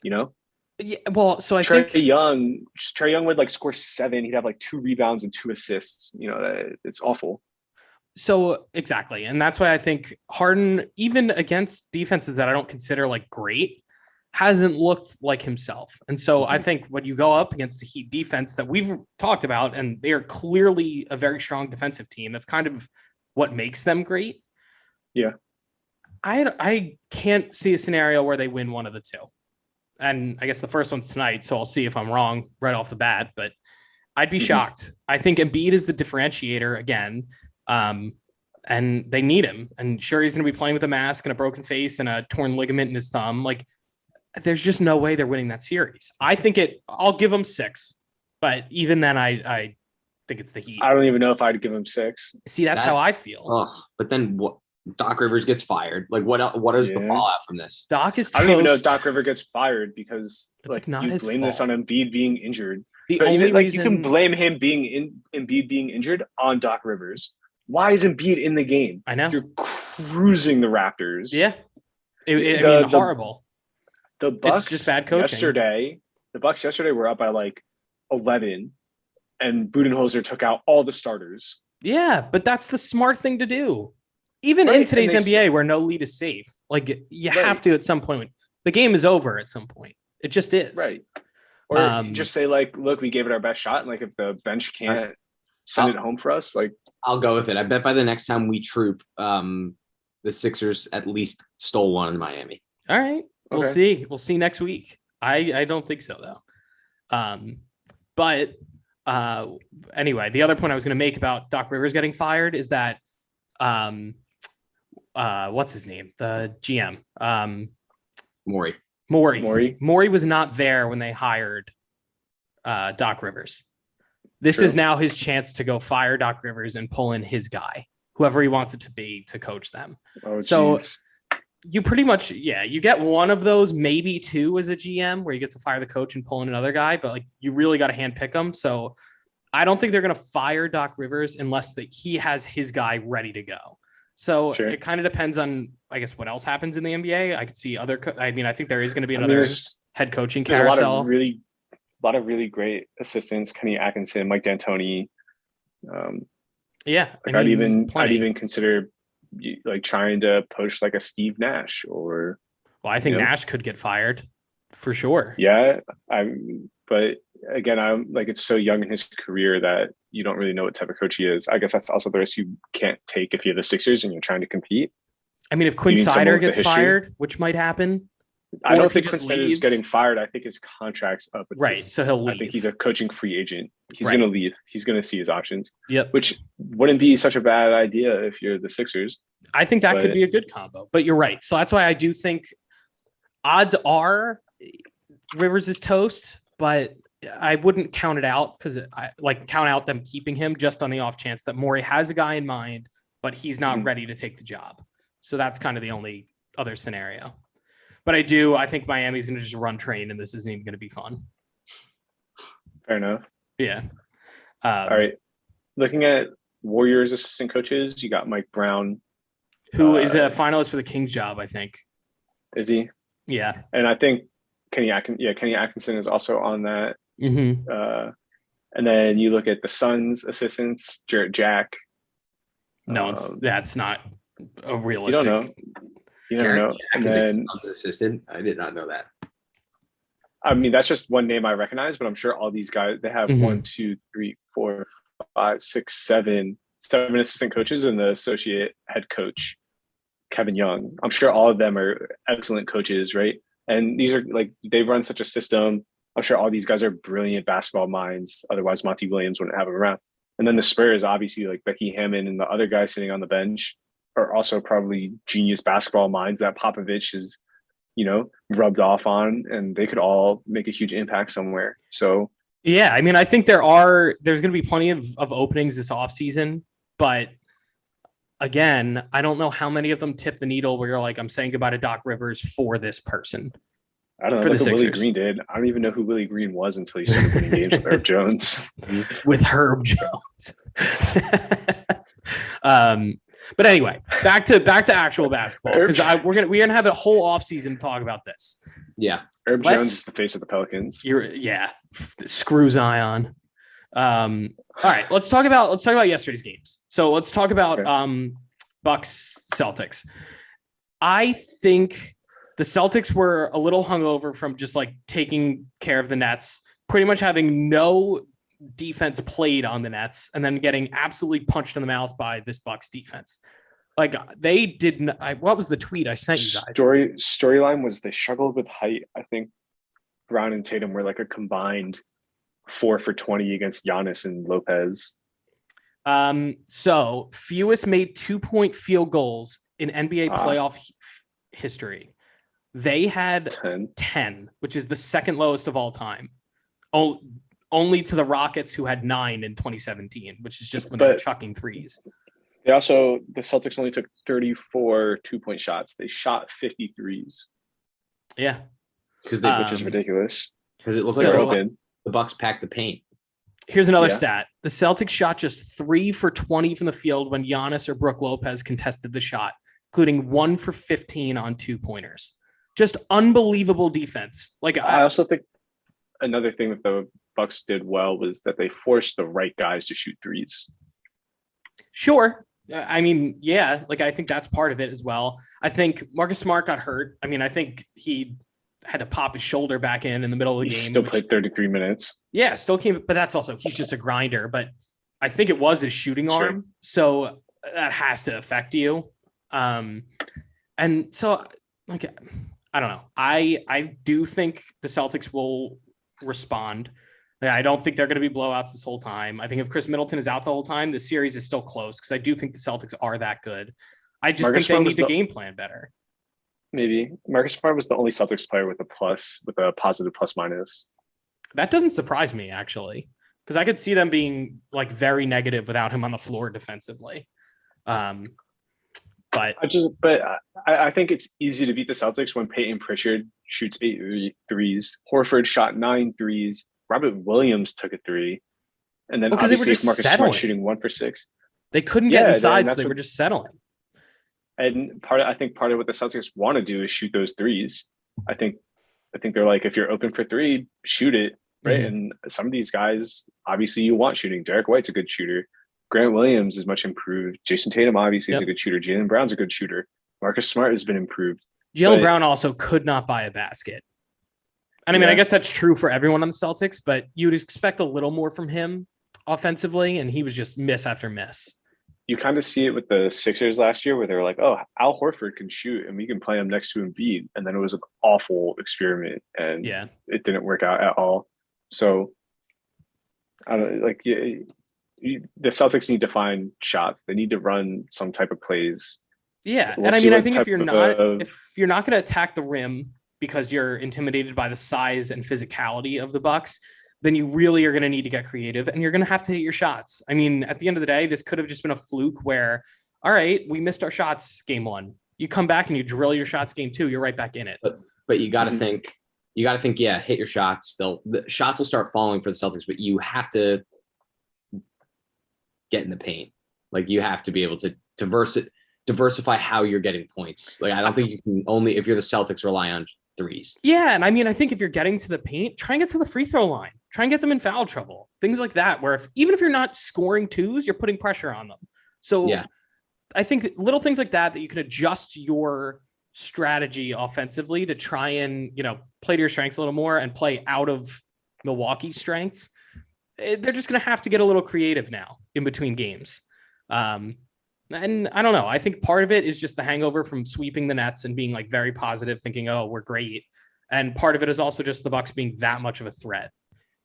you know? Yeah, well, so I think Trae Young would like score 7. He'd have like 2 rebounds and 2 assists. You know, it's awful. So exactly. And that's why I think Harden, even against defenses that I don't consider like great, hasn't looked like himself. And so I think when you go up against a Heat defense that we've talked about, and they are clearly a very strong defensive team, that's kind of what makes them great. Yeah. I can't see a scenario where they win one of the 2. And I guess the first one's tonight, so I'll see if I'm wrong right off the bat, but I'd be shocked. I think Embiid is the differentiator again, and they need him. And sure, he's going to be playing with a mask and a broken face and a torn ligament in his thumb. Like, there's just no way they're winning that series. I'll give them 6, but even then, I think it's the Heat. I don't even know if I'd give them 6. See, that's how I feel. But then what? Doc Rivers gets fired. Like, what is the fallout from this? Doc is toast. I don't even know if Doc Rivers gets fired because not you his blame fault. this on Embiid being injured. The only reason you can blame him Embiid being injured on Doc Rivers. Why is Embiid in the game? I know you're cruising the Raptors. Yeah, I mean, horrible. The Bucks it's just bad coaching. The Bucks yesterday were up by like 11, and Budenholzer took out all the starters. Yeah, but that's the smart thing to do. Even in today's NBA, where no lead is safe, like you have to at some point. The game is over at some point. It just is. Right. Or just say like, look, we gave it our best shot, and like if the bench can't send it home for us, like I'll go with it. I bet by the next time we troop, the Sixers at least stole one in Miami. All right. We'll see. We'll see next week. I don't think so though. But anyway, the other point I was going to make about Doc Rivers getting fired is that what's his name? The GM. Morey was not there when they hired Doc Rivers. This is now his chance to go fire Doc Rivers and pull in his guy, whoever he wants it to be, to coach them. You pretty much, you get one of those, maybe 2 as a GM, where you get to fire the coach and pull in another guy, but like you really got to handpick them. So I don't think they're going to fire Doc Rivers unless he has his guy ready to go. So it kind of depends on, I guess, what else happens in the NBA. I could see I think there is going to be another head coaching carousel. There's a lot of really great assistants: Kenny Atkinson, Mike D'Antoni. I'd even consider like trying to push like a Steve Nash or. Well, I think Nash could get fired for sure. Yeah, but again, I'm like, it's so young in his career that you don't really know what type of coach he is. I guess that's also the risk you can't take if you're the Sixers and you're trying to compete. I mean, if Quinn Snyder gets fired, which might happen. I don't think Quinn Snyder is getting fired. I think his contract's up. Right. So he'll leave. I think he's a coaching free agent. He's going to leave. He's going to see his options. Yep. Which wouldn't be such a bad idea if you're the Sixers. I think that could be a good combo, but you're right. So that's why I do think odds are Rivers is toast, but I wouldn't count it out because I count out them keeping him just on the off chance that Morey has a guy in mind, but he's not ready to take the job. So that's kind of the only other scenario. But I think Miami's going to just run train and this isn't even going to be fun. Fair enough. Yeah. All right. Looking at Warriors assistant coaches, you got Mike Brown. Who is a finalist for the Kings job, I think. Is he? Yeah. And I think Kenny Atkinson is also on that. Mm-hmm. And then you look at the Suns assistants, Jarrett Jack. No, that's not a realistic. You don't know. You never know. And then Suns assistant. I did not know that. I mean, that's just one name I recognize, but I'm sure all these guys, they have 1, 2, 3, 4, 5, 6, 7 assistant coaches and the associate head coach, Kevin Young. I'm sure all of them are excellent coaches, right? And these are like, they run such a system. I'm sure all these guys are brilliant basketball minds. Otherwise, Monty Williams wouldn't have them around. And then the Spurs, obviously, like Becky Hammond and the other guys sitting on the bench are also probably genius basketball minds that Popovich is, rubbed off on, and they could all make a huge impact somewhere. So, yeah, I mean, I think there's going to be plenty of openings this offseason, but again, I don't know how many of them tip the needle where you're like, I'm saying goodbye to Doc Rivers for this person. I don't know what Willie Green did. I don't even know who Willie Green was until he started winning games with Herb Jones. With Herb Jones. But anyway, back to actual basketball, because we're gonna have a whole offseason to talk about this. Yeah, Herb Jones is the face of the Pelicans. Screw Zion. All right, let's talk about yesterday's games. So let's talk about Bucks Celtics. I think the Celtics were a little hungover from just like taking care of the Nets, pretty much having no defense played on the Nets, and then getting absolutely punched in the mouth by this Bucks defense. Like, they didn't. What was the tweet I sent you guys? Storyline was they struggled with height. I think Brown and Tatum were like a combined 4 for 20 against Giannis and Lopez. So fewest made 2-point field goals in NBA playoff history. They had 10, which is the second lowest of all time. Only to the Rockets, who had 9 in 2017, which is just when they're chucking threes. The Celtics only took 34 2-point shots. They shot 53s. Yeah. Which is ridiculous. Because it looked like the Bucks packed the paint. Here's another stat. The Celtics shot just 3 for 20 from the field when Giannis or Brook Lopez contested the shot, including 1 for 15 on 2-pointers. Just unbelievable defense. Like, I also think another thing that the Bucks did well was that they forced the right guys to shoot threes. Sure. I mean, yeah, like, I think that's part of it as well. I think Marcus Smart got hurt. I mean, I think he had to pop his shoulder back in the middle of the game. Still played 33 minutes. Yeah, still came, but that's also, he's just a grinder. But I think it was his shooting arm. So that has to affect you. And so, like, I don't know. I do think the Celtics will respond. I don't think they're going to be blowouts this whole time. I think if Chris Middleton is out the whole time, the series is still close, because I do think the Celtics are that good. I just think they need to game plan better. Maybe. Marcus Smart was the only Celtics player with a positive plus minus. That doesn't surprise me, actually, because I could see them being like very negative without him on the floor defensively. But I think it's easy to beat the Celtics when Peyton Pritchard shoots 8 threes. Horford shot 9 threes. Robert Williams took a 3. And then obviously Marcus Smart shooting 1 for 6. They couldn't get inside, so they were just settling. And I think part of what the Celtics want to do is shoot those threes. I think they're like, if you're open for 3, shoot it, right? Mm-hmm. And some of these guys, obviously, you want shooting. Derek White's a good shooter. Grant Williams is much improved. Jason Tatum obviously is a good shooter. Jaylen Brown's a good shooter. Marcus Smart has been improved. Jaylen Brown also could not buy a basket. And I mean, I guess that's true for everyone on the Celtics, but you'd expect a little more from him offensively, and he was just miss after miss. You kind of see it with the Sixers last year, where they were like, "Oh, Al Horford can shoot, and we can play him next to Embiid," and then it was an awful experiment, and it didn't work out at all. So, I don't like. The Celtics need to find shots. They need to run some type of plays. Yeah, and I mean, I think if you're not going to attack the rim because you're intimidated by the size and physicality of the Bucks, then you really are going to need to get creative, and you're going to have to hit your shots. I mean, at the end of the day, this could have just been a fluke where, all right, we missed our shots game 1. You come back and you drill your shots game 2, you're right back in it. But you got to think You got to think, hit your shots. The shots will start falling for the Celtics, but you have to get in the paint. Like you have to be able to diversify how you're getting points. Like I don't think you can only, if you're the Celtics, rely on threes. Yeah, and I mean, I think if you're getting to the paint, try and get to the free throw line. Try and get them in foul trouble. Things like that, where even if you're not scoring twos, you're putting pressure on them. So yeah. I think little things like that you can adjust your strategy offensively to try and, play to your strengths a little more and play out of Milwaukee's strengths. They're just going to have to get a little creative now in between games. And I don't know. I think part of it is just the hangover from sweeping the Nets and being like very positive, thinking, oh, we're great. And part of it is also just the Bucks being that much of a threat.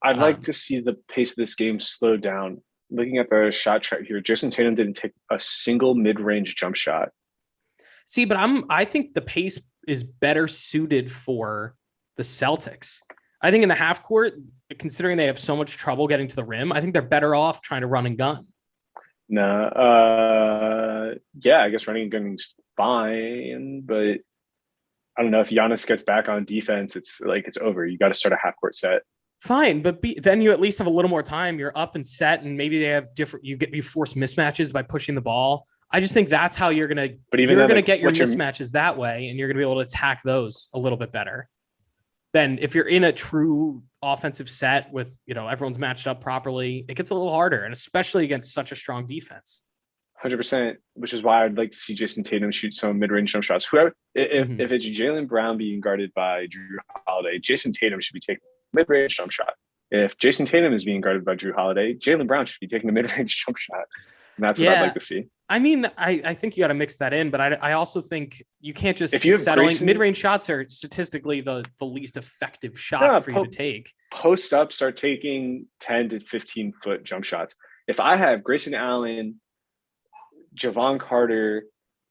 I'd like to see the pace of this game slow down. Looking at the shot chart here, Jason Tatum didn't take a single mid-range jump shot. See, but I think the pace is better suited for the Celtics. I think in the half court, considering they have so much trouble getting to the rim, I think they're better off trying to run and gun. No, I guess running and gunning's fine, but I don't know if Giannis gets back on defense, it's over. You got to start a half court set. Fine, but then you at least have a little more time. You're up and set, and maybe they have different. You force mismatches by pushing the ball. I just think that's how you're gonna. But even you're gonna get your mismatches that way, and you're gonna be able to attack those a little bit better. Then if you're in a true offensive set with everyone's matched up properly, it gets a little harder, and especially against such a strong defense. 100%, which is why I'd like to see Jason Tatum shoot some mid-range jump shots. If it's Jaylen Brown being guarded by Drew Holiday, Jason Tatum should be taking a mid-range jump shot. If Jason Tatum is being guarded by Drew Holiday, Jaylen Brown should be taking a mid-range jump shot. And that's what I'd like to see. I mean, I think you got to mix that in, but I also think you can't just settling. Mid-range shots are statistically the least effective shot for you to take. Post up, start taking 10 to 15-foot jump shots. If I have Grayson Allen, Javon Carter,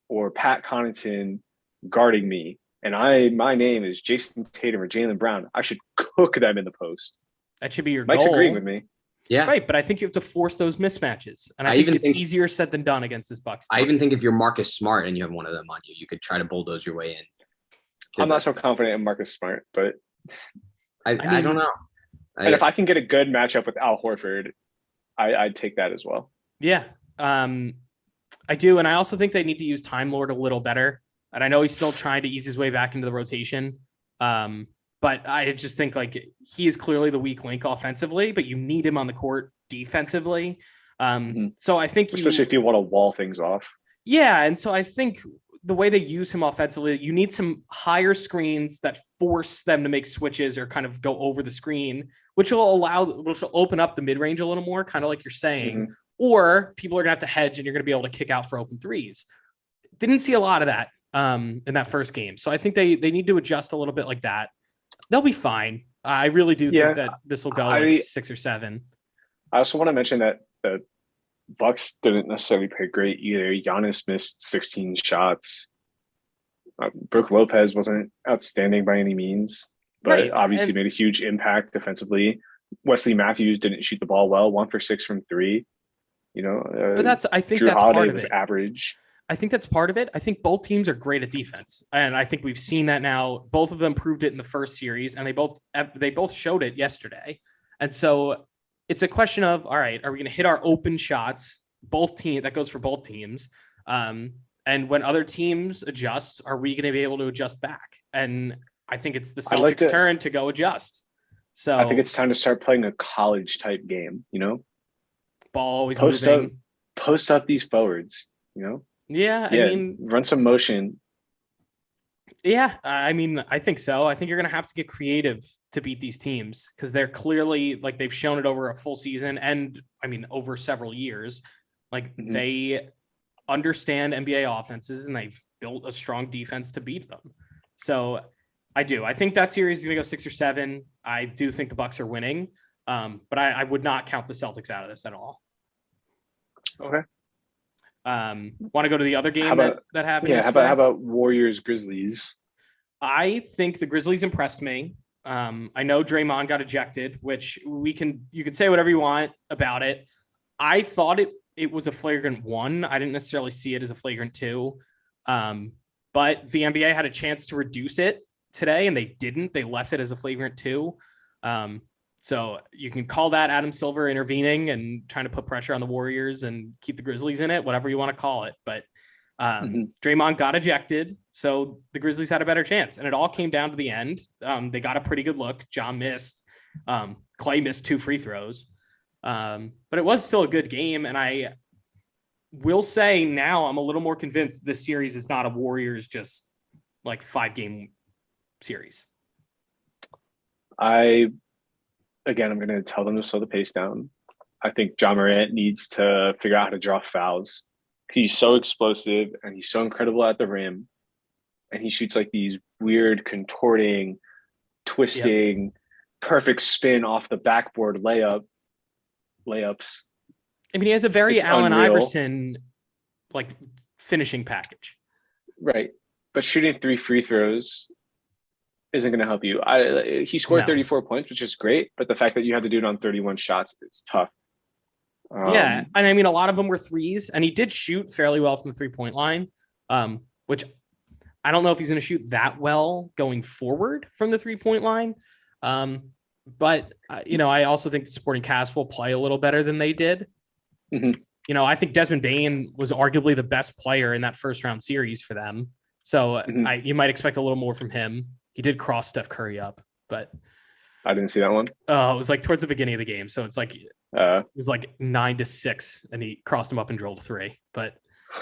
or Pat Connaughton guarding me, and my name is Jason Tatum or Jaylen Brown, I should cook them in the post. That should be your Mike's goal. agreeing with me. Yeah. Right, but I think you have to force those mismatches. And I think it's easier said than done against this Bucks team. I even think if you're Marcus Smart and you have one of them on you, you could try to bulldoze your way in. I'm not so confident in Marcus Smart, but I don't know. And if I can get a good matchup with Al Horford, I'd take that as well. Yeah, I do. And I also think they need to use Time Lord a little better. And I know he's still trying to ease his way back into the rotation. But I just think he is clearly the weak link offensively, but you need him on the court defensively. So I think especially if you want to wall things off. Yeah. And so I think the way they use him offensively, you need some higher screens that force them to make switches or kind of go over the screen, which will open up the mid-range a little more, kind of like you're saying, or people are gonna have to hedge and you're gonna be able to kick out for open threes. Didn't see a lot of that in that first game. So I think they need to adjust a little bit like that. They'll be fine. I really do think that this will go 6 or 7. I also want to mention that the Bucks didn't necessarily play great either. Giannis missed 16 shots. Brook Lopez wasn't outstanding by any means, but obviously made a huge impact defensively. Wesley Matthews didn't shoot the ball well, 1 for 6 from 3. But I think Drew that's Holiday part of was it. Average. I think that's part of it. I think both teams are great at defense, and I think we've seen that now. Both of them proved it in the first series, and they both showed it yesterday. And so it's a question of, all right, are we going to hit our open shots? That goes for both teams. And when other teams adjust, are we going to be able to adjust back? And I think it's the Celtics' turn to go adjust. So I think it's time to start playing a college type game. Ball always moving. Post up these forwards. Yeah, I mean, run some motion. Yeah, I mean, I think so. I think you're going to have to get creative to beat these teams because they're clearly they've shown it over a full season and over several years. They understand NBA offenses and they've built a strong defense to beat them. So I think that series is going to go 6 or 7. I do think the Bucks are winning, but I would not count the Celtics out of this at all. Okay. Want to go to the other game that happened? Yeah. How about Warriors Grizzlies? I think the Grizzlies impressed me. I know Draymond got ejected, which you could say whatever you want about it. I thought it was a flagrant 1. I didn't necessarily see it as a flagrant 2. But the NBA had a chance to reduce it today, and they didn't. They left it as a flagrant 2. So you can call that Adam Silver intervening and trying to put pressure on the Warriors and keep the Grizzlies in it, whatever you want to call it. But Draymond got ejected, so the Grizzlies had a better chance. And it all came down to the end. They got a pretty good look. John missed. Clay missed 2 free throws. But it was still a good game. And I will say now I'm a little more convinced this series is not a Warriors just like 5-game series. I'm going to tell them to slow the pace down. I think John Morant needs to figure out how to draw fouls. He's so explosive and he's so incredible at the rim. And he shoots like these weird contorting, twisting, perfect spin off the backboard layups. I mean, he has a very It's Allen unreal. Iverson like finishing package. Right. But shooting 3 free throws isn't going to help you. He scored 34 points, which is great. But the fact that you had to do it on 31 shots is tough. Yeah. And I mean, a lot of them were threes, and he did shoot fairly well from the 3-point line, which I don't know if he's going to shoot that well going forward from the 3-point line. But, I also think the supporting cast will play a little better than they did. Mm-hmm. I think Desmond Bane was arguably the best player in that first round series for them. So you might expect a little more from him. He did cross Steph Curry up, but I didn't see that one. It was like towards the beginning of the game. So it's like, it was like 9-6 and he crossed him up and drilled 3, but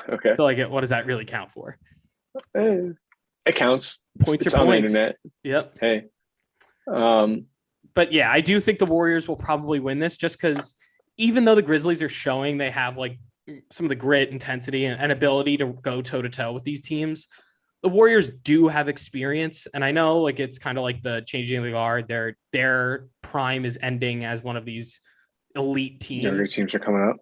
okay. So like, what does that really count for? It counts. Points it's are on points. the internet. Yep. Hey. But yeah, I do think the Warriors will probably win this just because even though the Grizzlies are showing they have like some of the grit, intensity, and ability to go toe to toe with these teams, the Warriors do have experience. And I know like it's kind of like the changing of the guard. Their prime is ending as one of these elite teams. Younger teams are coming up.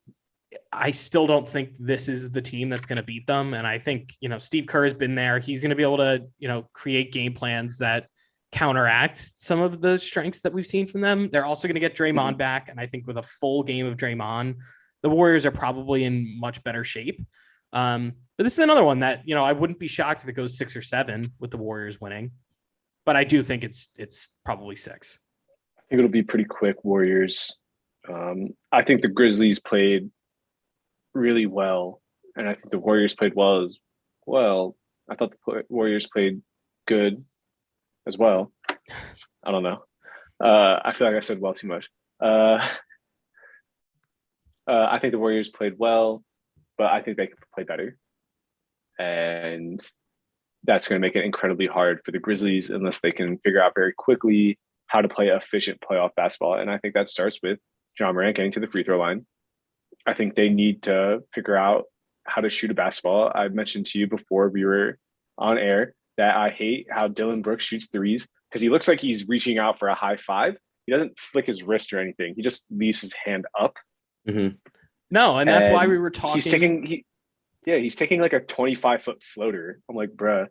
I still don't think this is the team that's going to beat them. And I think, Steve Kerr has been there. He's going to be able to, create game plans that counteract some of the strengths that we've seen from them. They're also going to get Draymond back. And I think with a full game of Draymond, the Warriors are probably in much better shape. But this is another one that, I wouldn't be shocked if it goes 6 or 7 with the Warriors winning, but I do think it's probably 6. I think it'll be pretty quick Warriors. I think the Grizzlies played really well, and I think the Warriors played well as well. I thought the Warriors played good as well. I don't know. I feel like I said well too much. I think the Warriors played well, but I think they could play better. And that's going to make it incredibly hard for the Grizzlies unless they can figure out very quickly how to play efficient playoff basketball. And I think that starts with John Morant getting to the free throw line. I think they need to figure out how to shoot a basketball. I mentioned to you before we were on air that I hate how Dylan Brooks shoots threes because he looks like he's reaching out for a high five. He doesn't flick his wrist or anything. He just leaves his hand up. Mm-hmm. No, and that's why we were talking. He's taking like a 25-foot floater. I'm like, bruh.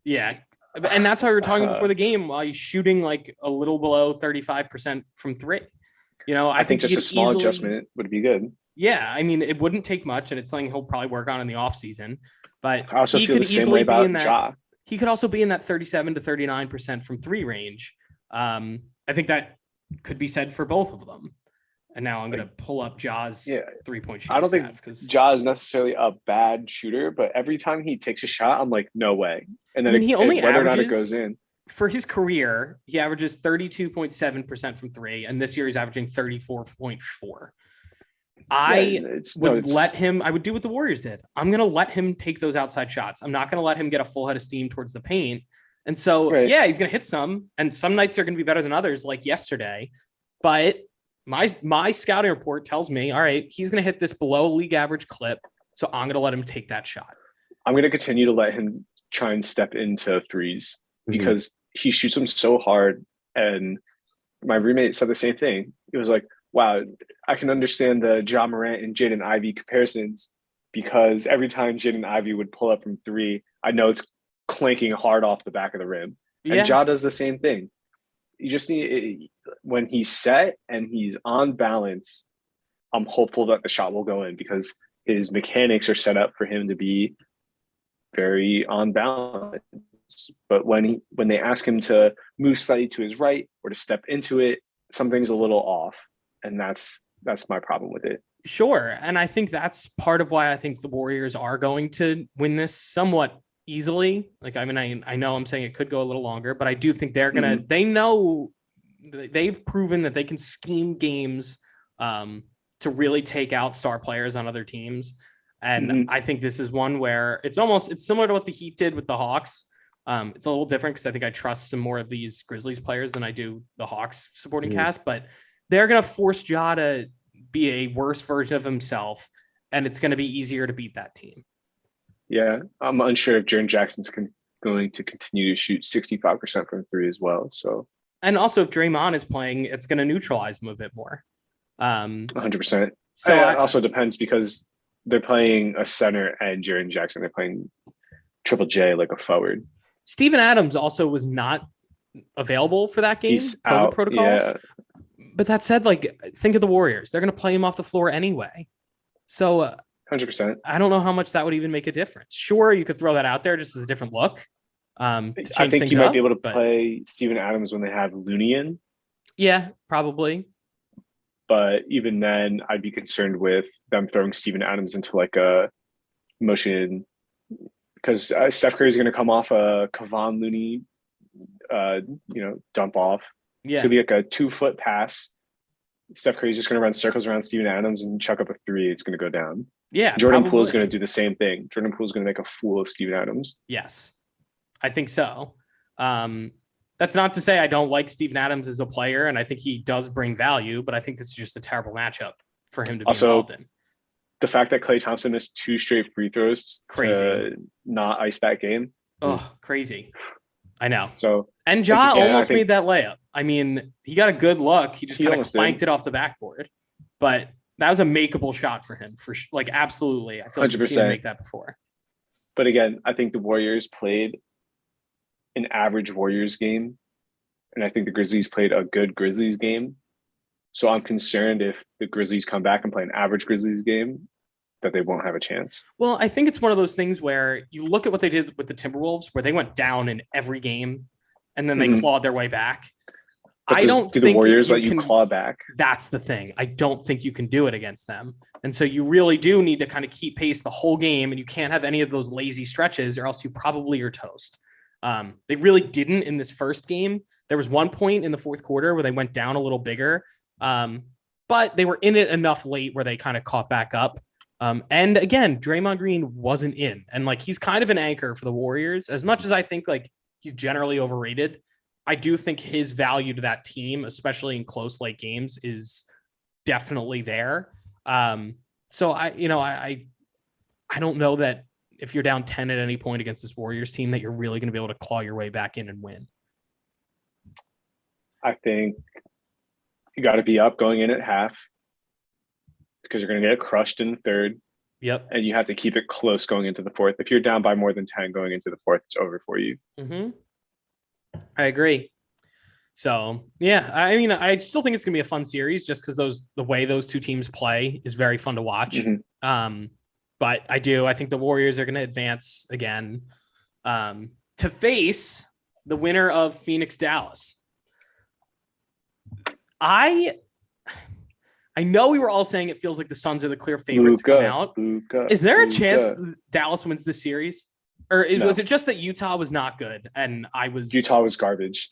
Yeah. And that's why we were talking before the game while he's shooting like a little below 35% from 3. I think just a small adjustment would be good. Yeah. I mean, it wouldn't take much, and it's something he'll probably work on in the offseason. But I also feel the same way about Ja. He could also be in that 37 to 39% from 3 range. I think that could be said for both of them. And now I'm going to pull up Ja's 3-point shooting. I don't think Ja is necessarily a bad shooter, but every time he takes a shot, I'm like, no way. And then he only whether averages, or not it goes in. For his career, he averages 32.7% from 3, and this year he's averaging 34.4. I would do what the Warriors did. I'm going to let him take those outside shots. I'm not going to let him get a full head of steam towards the paint. And so, he's going to hit some, and some nights are going to be better than others, like yesterday. But my scouting report tells me, all right, he's going to hit this below league average clip. So I'm going to let him take that shot. I'm going to continue to let him try and step into threes because he shoots them so hard. And my roommate said the same thing. He was like, wow, I can understand the Ja Morant and Jaden Ivey comparisons because every time Jaden Ivey would pull up from 3, I know it's clanking hard off the back of the rim. And Ja does the same thing. You just need when he's set and he's on balance, I'm hopeful that the shot will go in because his mechanics are set up for him to be very on balance. shots. But when they ask him to move slightly to his right or to step into it, something's a little off, and that's my problem with it. Sure. And I think that's part of why I think the Warriors are going to win this somewhat easily. Like, I mean, I know I'm saying it could go a little longer, but I do think they're going to, they know they've proven that they can scheme games to really take out star players on other teams. And I think this is one where it's similar to what the Heat did with the Hawks. It's a little different because I think I trust some more of these Grizzlies players than I do the Hawks supporting cast, but they're going to force Ja to be a worse version of himself, and it's going to be easier to beat that team. Yeah, I'm unsure if Jaren Jackson's going to continue to shoot 65% from three as well. So, and also if Draymond is playing, it's going to neutralize him a bit more. 100%. So it also depends because they're playing a center and Jaren Jackson. They're playing Triple J like a forward. Steven Adams also was not available for that game. He's COVID out, protocols. Yeah. But that said, like, think of the Warriors. They're going to play him off the floor anyway. So 100%. I don't know how much that would even make a difference. Sure, you could throw that out there just as a different look. I think you might be able to play Steven Adams when they have Looney in. Yeah, probably. But even then, I'd be concerned with them throwing Steven Adams into like a motion because Steph Curry is going to come off a Kevon Looney, dump off. Yeah. It's going to be like a 2-foot pass. Steph Curry's just going to run circles around Steven Adams and chuck up a three. It's going to go down. Yeah. Jordan Poole is going to do the same thing. Jordan Poole is going to make a fool of Steven Adams. Yes, I think so. That's not to say I don't like Steven Adams as a player, and I think he does bring value, but I think this is just a terrible matchup for him to be involved in. The fact that Klay Thompson missed 2 straight free throws to not ice that game. Oh, crazy. I know. So, and Ja almost made that layup. I mean, he got a good look. He just kind of clanked it off the backboard, but that was a makeable shot for him. Absolutely. I feel like 100%. I've seen him make that before. But again, I think the Warriors played an average Warriors game, and I think the Grizzlies played a good Grizzlies game. So I'm concerned if the Grizzlies come back and play an average Grizzlies game, that they won't have a chance. Well, I think it's one of those things where you look at what they did with the Timberwolves, where they went down in every game and then they clawed their way back. But I don't think the Warriors let you claw back. That's the thing. I don't think you can do it against them. And so you really do need to kind of keep pace the whole game, and you can't have any of those lazy stretches or else you probably are toast. They really didn't in this first game. There was one point in the fourth quarter where they went down a little bigger, but they were in it enough late where they kind of caught back up. And again, Draymond Green wasn't in, and like, he's kind of an anchor for the Warriors. As much as I think like he's generally overrated, I do think his value to that team, especially in close late games, is definitely there. So I don't know that if you're down 10 at any point against this Warriors team that you're really going to be able to claw your way back in and win. I think you got to be up going in at half, because you're going to get crushed in the third. Yep. And you have to keep it close going into the fourth. If you're down by more than 10 going into the fourth, it's over for you. Mm-hmm. I agree. So, yeah, I mean, I still think it's going to be a fun series just because the way those two teams play is very fun to watch. Mm-hmm. But I think the Warriors are going to advance again to face the winner of Phoenix Dallas. I know we were all saying it feels like the Suns are the clear favorites to come out. Is there a chance Dallas wins this series? Or was it just that Utah was not good and Utah was garbage?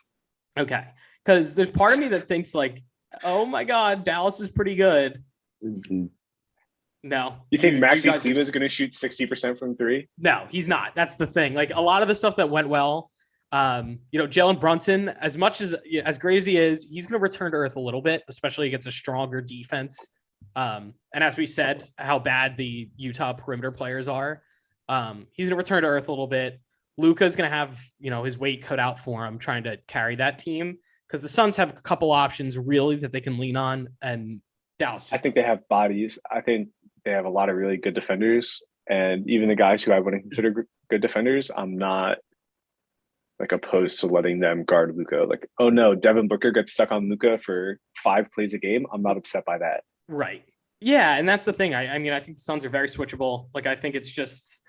Okay. Because there's part of me that thinks like, oh my God, Dallas is pretty good. Mm-hmm. No. You think Maxi Kleber is going to shoot 60% from three? No, he's not. That's the thing. Like, a lot of the stuff that went well, Jalen Brunson, as great as he is, he's going to return to earth a little bit, especially against a stronger defense. And as we said, how bad the Utah perimeter players are. He's going to return to earth a little bit. Luka's going to have, his weight cut out for him trying to carry that team, because the Suns have a couple options really that they can lean on, and Dallas I think they have bodies. I think they have a lot of really good defenders, and even the guys who I wouldn't consider good defenders, I'm not like opposed to letting them guard Luka. Like, oh no, Devin Booker gets stuck on Luka for 5 plays a game. I'm not upset by that. Right. Yeah, and that's the thing. I mean, I think the Suns are very switchable. Like, I think it's just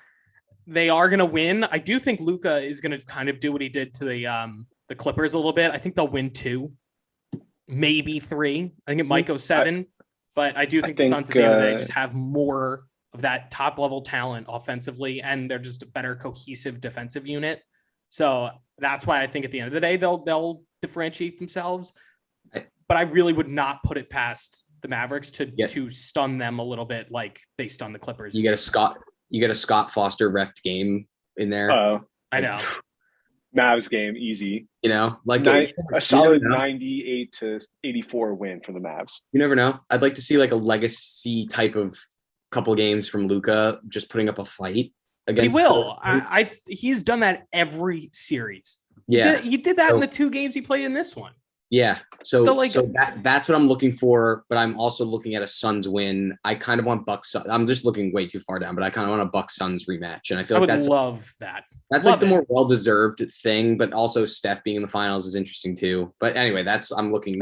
they are going to win. I do think Luka is going to kind of do what he did to the Clippers a little bit. I think they'll win 2, maybe 3. I think it might go 7, but I do think the Suns at the end of the day just have more of that top level talent offensively, and they're just a better cohesive defensive unit. So that's why I think at the end of the day they'll differentiate themselves. But I really would not put it past the Mavericks to stun them a little bit like they stunned the Clippers. You get a Scott Foster reffed game in there. Oh, I know. Mavs game easy. Like a solid 98-84 win for the Mavs. You never know. I'd like to see like a legacy type of couple games from Luka just putting up a fight against. He will. He's done that every series. Yeah, he did that in the 2 games he played in this one. Yeah, so that's what I'm looking for, but I'm also looking at a Suns win. I kind of want Bucks. I'm just looking way too far down, but I kind of want a Bucks Suns rematch, and I feel like that's love that. That's love like the more well-deserved thing, but also Steph being in the finals is interesting too. But anyway, I'm looking.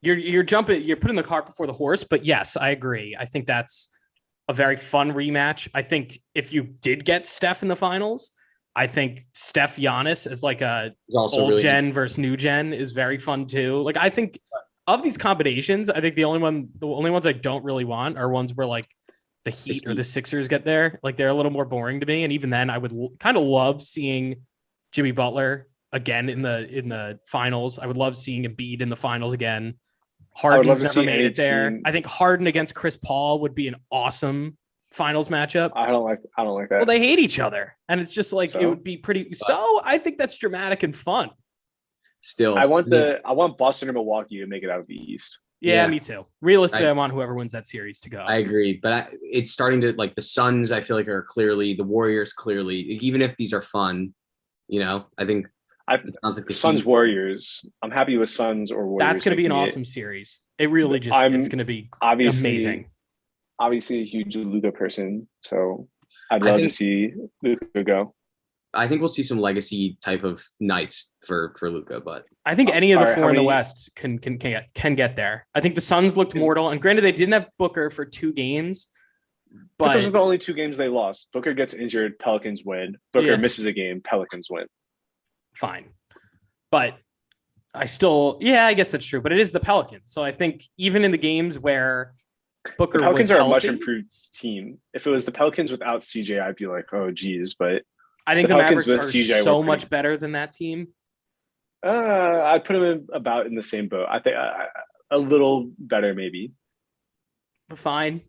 You're putting the cart before the horse, but yes, I agree. I think that's a very fun rematch. I think if you did get Steph in the finals, I think Steph Giannis as like a old really gen versus new gen is very fun too. Like I think of these combinations, I think the only ones I don't really want are ones where like the Heat or the Sixers get there. Like they're a little more boring to me. And even then I would kind of love seeing Jimmy Butler again in the finals. I would love seeing Embiid in the finals again. Harden's never made it there. I think Harden against Chris Paul would be an awesome finals matchup. I don't like that. Well, they hate each other, and it's just like it would be pretty. So I think that's dramatic and fun. Still, I want Boston or Milwaukee to make it out of the East. Yeah, me too. Realistically, I want whoever wins that series to go. I agree, but it's starting to like the Suns. I feel like are clearly the Warriors. Clearly, even if these are fun, I think it sounds like the Suns Warriors. I'm happy with Suns or Warriors. That's going to be an awesome series. It really it's going to be amazing. Obviously a huge Luka person, so I'd love to see Luka go. I think we'll see some legacy type of nights for Luka, but I think any of the 4 in the West can get there. I think the Suns looked mortal, and granted they didn't have Booker for 2 games, but those are the only 2 games they lost. Booker gets injured, Pelicans win. Booker misses a game, Pelicans win. Fine, but I guess that's true. But it is the Pelicans, so I think even in the games where Booker the Pelicans are a much improved team. If it was the Pelicans without CJ, I'd be like, oh geez. But I think the Mavericks are CJ so much better than that team. I'd put them in the same boat. I think a little better, maybe. Fine.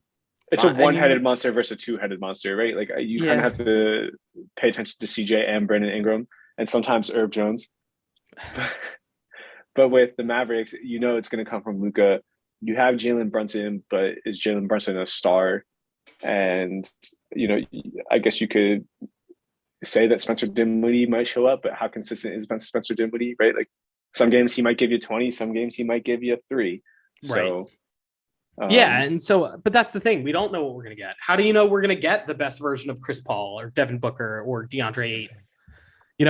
It's a one-headed monster versus a 2-headed monster, right? Like you kind of have to pay attention to CJ and Brandon Ingram, and sometimes Herb Jones. But with the Mavericks, it's going to come from Luka. You have Jalen Brunson, but is Jalen Brunson a star? And, I guess you could say that Spencer Dinwiddie might show up, but how consistent is Spencer Dinwiddie, right? Like some games he might give you 20, some games he might give you 3. Right. So, but that's the thing. We don't know what we're going to get. How do you know we're going to get the best version of Chris Paul or Devin Booker or DeAndre Ayton?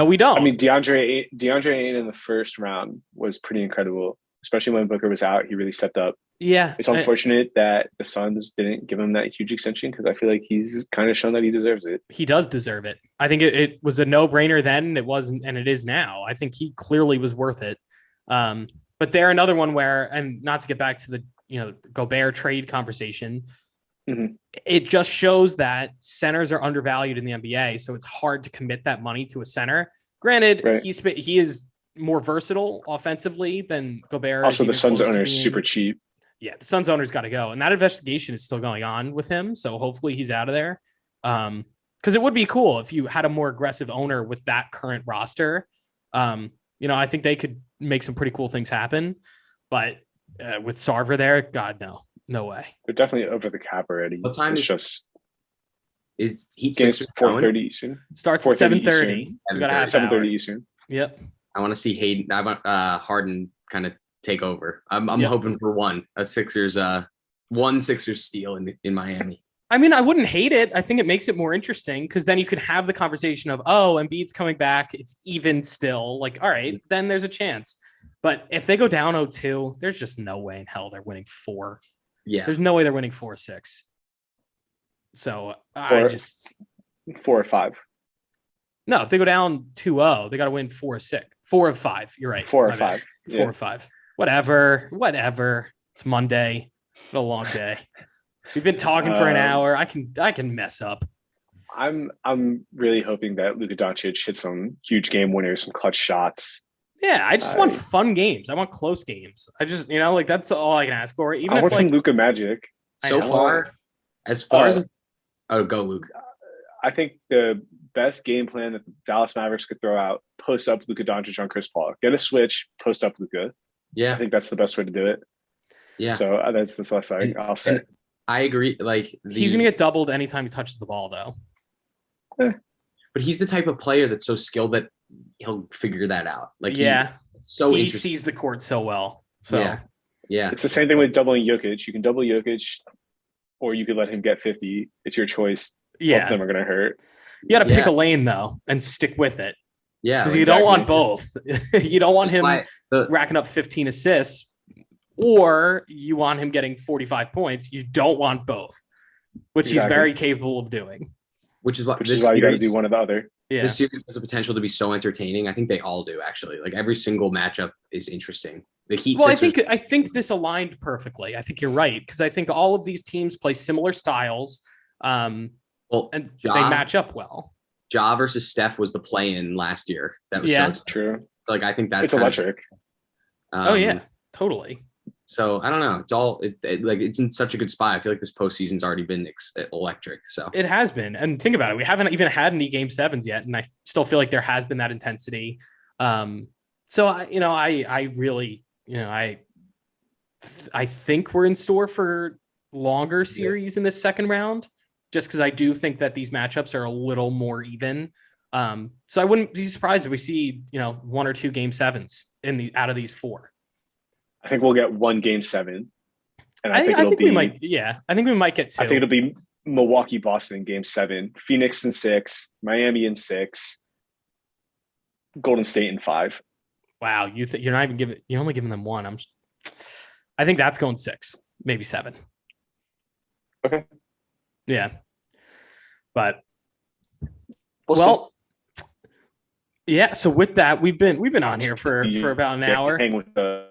We don't. I mean, DeAndre Ayton in the first round was pretty incredible, especially when Booker was out. He really stepped up. Yeah. It's unfortunate that the Suns didn't give him that huge extension because I feel like he's kind of shown that he deserves it. He does deserve it. I think it was a no-brainer then. It wasn't, and it is now. I think he clearly was worth it. But they're another one where, and not to get back to the Gobert trade conversation, it just shows that centers are undervalued in the NBA. So it's hard to commit that money to a center. Granted, he is more versatile offensively than Gobert. Also, the Suns owner is super cheap. Yeah, the Suns owner's got to go. And that investigation is still going on with him. So hopefully he's out of there. Because it would be cool if you had a more aggressive owner with that current roster. I think they could make some pretty cool things happen. But with Sarver there, God, no way. They're definitely over the cap already. What time is Heat games 4:30 Eastern? Starts at 7:30. So we got a half 7:30 Eastern. Yep. I want to see Harden kind of take over. I'm hoping for one Sixers steal in Miami. I mean, I wouldn't hate it. I think it makes it more interesting because then you could have the conversation of, Embiid's coming back. It's even still. Like, all right, then there's a chance. But if they go down 0-2, there's just no way in hell they're winning 4. Yeah. There's no way they're winning 4-6. So 4 or 5. No, if they go down 2-0, they got to win 4-6. 4 of 5. You're right. 4 or 5. 4 or 5. Whatever. It's Monday. It's a long day. We've been talking for an hour. I can mess up. I'm really hoping that Luka Doncic hits some huge game winners, some clutch shots. Yeah, I just want fun games. I want close games. I just, like that's all I can ask for. Even I want if some Luka magic. So far as go Luke. I think the best game plan that the Dallas Mavericks could throw out: post up Luka Doncic on Chris Paul, get a switch, post up Luka. Yeah, I think that's the best way to do it. Yeah, so that's the last thing I'll say. I agree. Like he's gonna get doubled anytime he touches the ball, though. But he's the type of player that's so skilled that he'll figure that out. Like he sees the court so well. So yeah, it's the same thing with doubling Jokic. You can double Jokic, or you could let him get 50. It's your choice. Yeah, both of them are gonna hurt. You got to pick a lane though and stick with it. Yeah, because you don't want both. You don't want him racking up 15 assists, or you want him getting 45 points. You don't want both, which he's very capable of doing. Which is why you got to do one or the other. Yeah. This series has the potential to be so entertaining. I think they all do, actually. Like every single matchup is interesting. The Heat. Well, I think this aligned perfectly. I think you're right because I think all of these teams play similar styles, and they match up well. Ja versus Steph was the play-in last year. That was so true. Like I think that's electric. Totally. So I don't know. It's all it's in such a good spot. I feel like this postseason's already been electric. So it has been. And think about it. We haven't even had any game sevens yet, and I still feel like there has been that intensity. So I really, I think we're in store for longer series in this second round, just because I do think that these matchups are a little more even. So I wouldn't be surprised if we see 1 or 2 game sevens out of these 4. I think we'll get 1 game 7. And I think we might get 2. I think it'll be Milwaukee, Boston game 7, Phoenix in 6, Miami in 6, Golden State in 5. Wow. You're only giving them 1. I think that's going 6, maybe 7. Okay. Yeah. But yeah. So with that, we've been on here for about an hour. Hang with the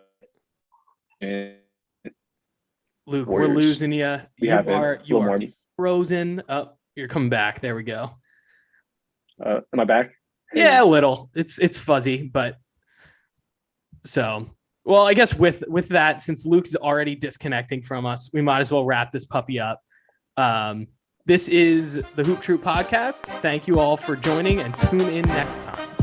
Luke, Warriors. We're losing you. You are Morning. frozen. Oh, you're coming back. There we go. Am I back? Yeah, a little. It's fuzzy, but so well. I guess with that, since Luke's already disconnecting from us, we might as well wrap this puppy up. This is the Hoop Troop Podcast. Thank you all for joining, and tune in next time.